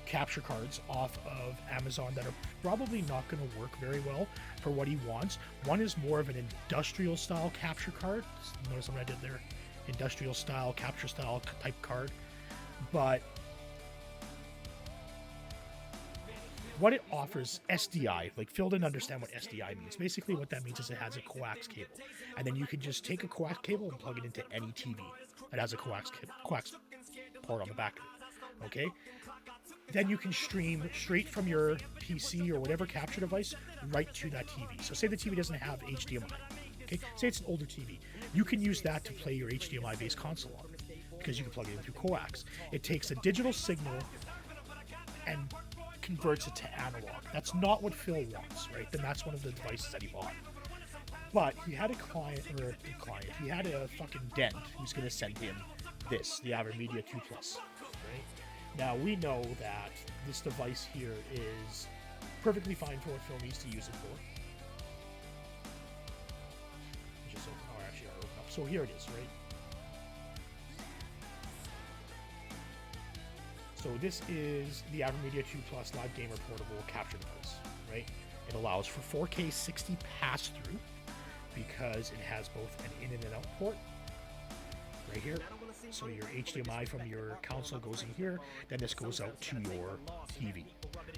capture cards off of Amazon that are probably not going to work very well for what he wants. One is more of an industrial style capture card. Notice what I did there? Industrial style, capture style type card. But what it offers, SDI, like Phil didn't understand what SDI means. Basically what that means is it has a coax cable. And then you can just take a coax cable and plug it into any TV that has a coax port on the back of it. Okay? Then you can stream straight from your PC or whatever capture device right to that TV. So say the TV doesn't have HDMI. Okay? Say it's an older TV. You can use that to play your HDMI-based console on because you can plug it in through coax. It takes a digital signal and converts it to analog. That's not what Phil wants, right? Then that's one of the devices that he bought. But he had a he had a fucking dent who's going to send him this, the AverMedia 2 Plus, right? Now, we know that this device here is perfectly fine for what Phil needs to use it for. Just open, oh, actually, I'll open up. So here it is, right? So this is the AverMedia 2 Plus Live Gamer Portable Capture Device, right? It allows for 4K 60 pass-through because it has both an in and an out port right here. So your HDMI from your console goes in here, then this goes out to your TV,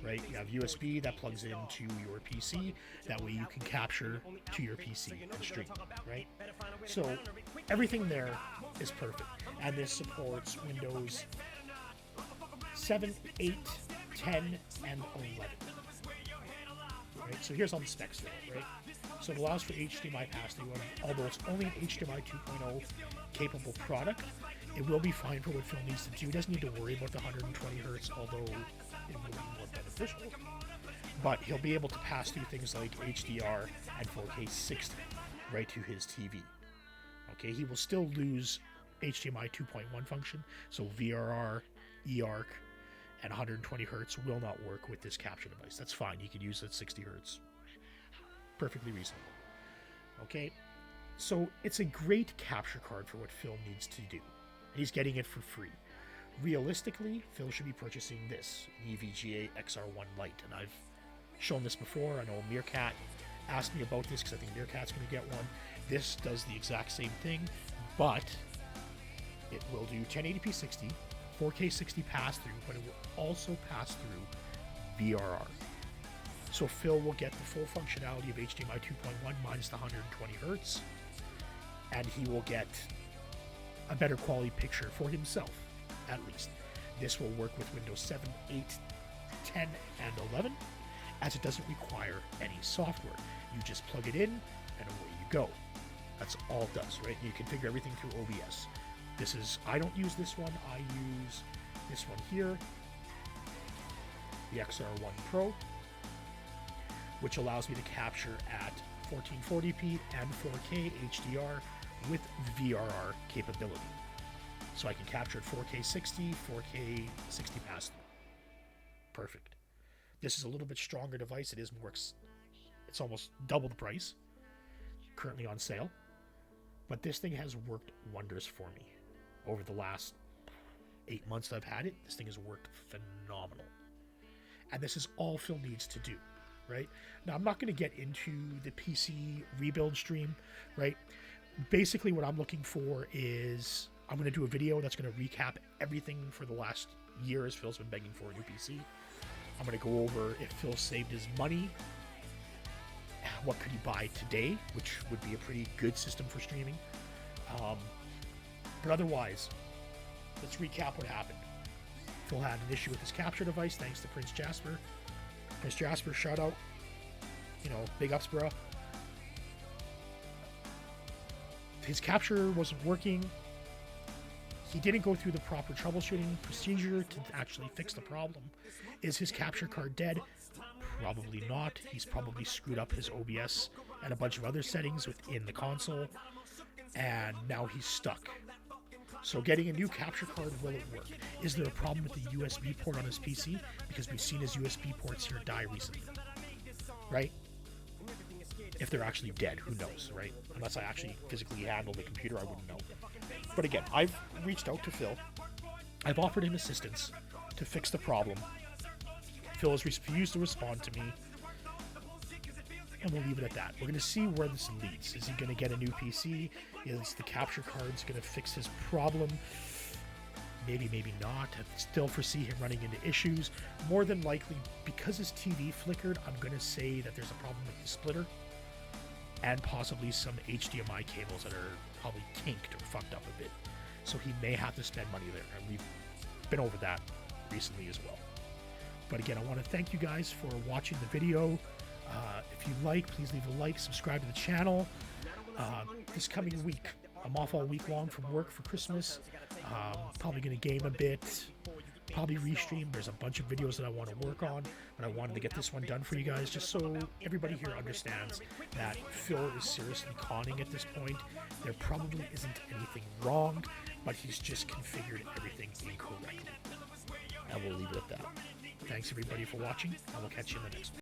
right? You have USB that plugs into your PC. That way you can capture to your PC and stream, right? So everything there is perfect. And this supports Windows 7, 8, 10, and 11. Right? So here's all the specs for it, right? So it allows for HDMI pass-through, although it's only an HDMI 2.0 capable product. It will be fine for what Phil needs to do. He doesn't need to worry about the 120 hertz, although it will be more beneficial. But he'll be able to pass through things like HDR and 4K 60 right to his TV. Okay, he will still lose HDMI 2.1 function, so VRR, eARC, and 120 hertz will not work with this capture device. That's fine. You can use it at 60 hertz. Perfectly reasonable. Okay, so it's a great capture card for what Phil needs to do. He's getting it for free. Realistically, Phil should be purchasing this, EVGA XR1 Lite, and I've shown this before. I know Meerkat asked me about this because I think Meerkat's going to get one. This does the exact same thing, but it will do 1080p 60, 4K 60 pass-through, but it will also pass through VRR. So Phil will get the full functionality of HDMI 2.1 minus the 120 hertz, and he will get a better quality picture for himself, at least. This will work with Windows 7, 8, 10, and 11, as it doesn't require any software. You just plug it in, and away you go. That's all it does, right? You configure everything through OBS. This is, I don't use this one, I use this one here, the XR1 Pro, which allows me to capture at 1440p and 4K HDR with VRR capability. So I can capture at 4K 60, 4K 60 pass-through. Perfect. This is a little bit stronger device. It is more, it's almost double the price. Currently on sale. But this thing has worked wonders for me. Over the last 8 months that I've had it, this thing has worked phenomenal. And this is all Phil needs to do, right? Now, I'm not going to get into the PC rebuild stream, right? Basically, what I'm looking for is I'm going to do a video that's going to recap everything for the last year as Phil's been begging for a new PC. I'm going to go over if Phil saved his money, what could he buy today, which would be a pretty good system for streaming. But otherwise, let's recap what happened. Phil had an issue with his capture device thanks to Prince Jasper. Prince Jasper, shout out. You know, big ups, bro. His capture wasn't working. He didn't go through the proper troubleshooting procedure to actually fix the problem. Is his capture card dead? Probably not. He's probably screwed up his OBS and a bunch of other settings within the console, and now he's stuck. So getting a new capture card, will it work? Is there a problem with the USB port on his PC? Because we've seen his USB ports here die recently, right? If they're actually dead, who knows, right? Unless I actually physically handle the computer, I wouldn't know. But again, I've reached out to Phil. I've offered him assistance to fix the problem. Phil has refused to respond to me. And we'll leave it at that. We're going to see where this leads. Is he going to get a new PC? Is the capture cards going to fix his problem? maybe not. I still foresee him running into issues. More than likely, because his TV flickered, I'm going to say that there's a problem with the splitter and possibly some HDMI cables that are probably kinked or fucked up a bit. So he may have to spend money there, and we've been over that recently as well. But again, I want to thank you guys for watching the video. If you like, please leave a like, subscribe to the channel. This coming week, I'm off all week long from work for Christmas. Probably going to game a bit, probably restream. There's a bunch of videos that I want to work on, but I wanted to get this one done for you guys just so everybody here understands that Phil is seriously conning at this point. There probably isn't anything wrong, but he's just configured everything incorrectly. And we'll leave it at that. Thanks everybody for watching, and we'll catch you in the next one.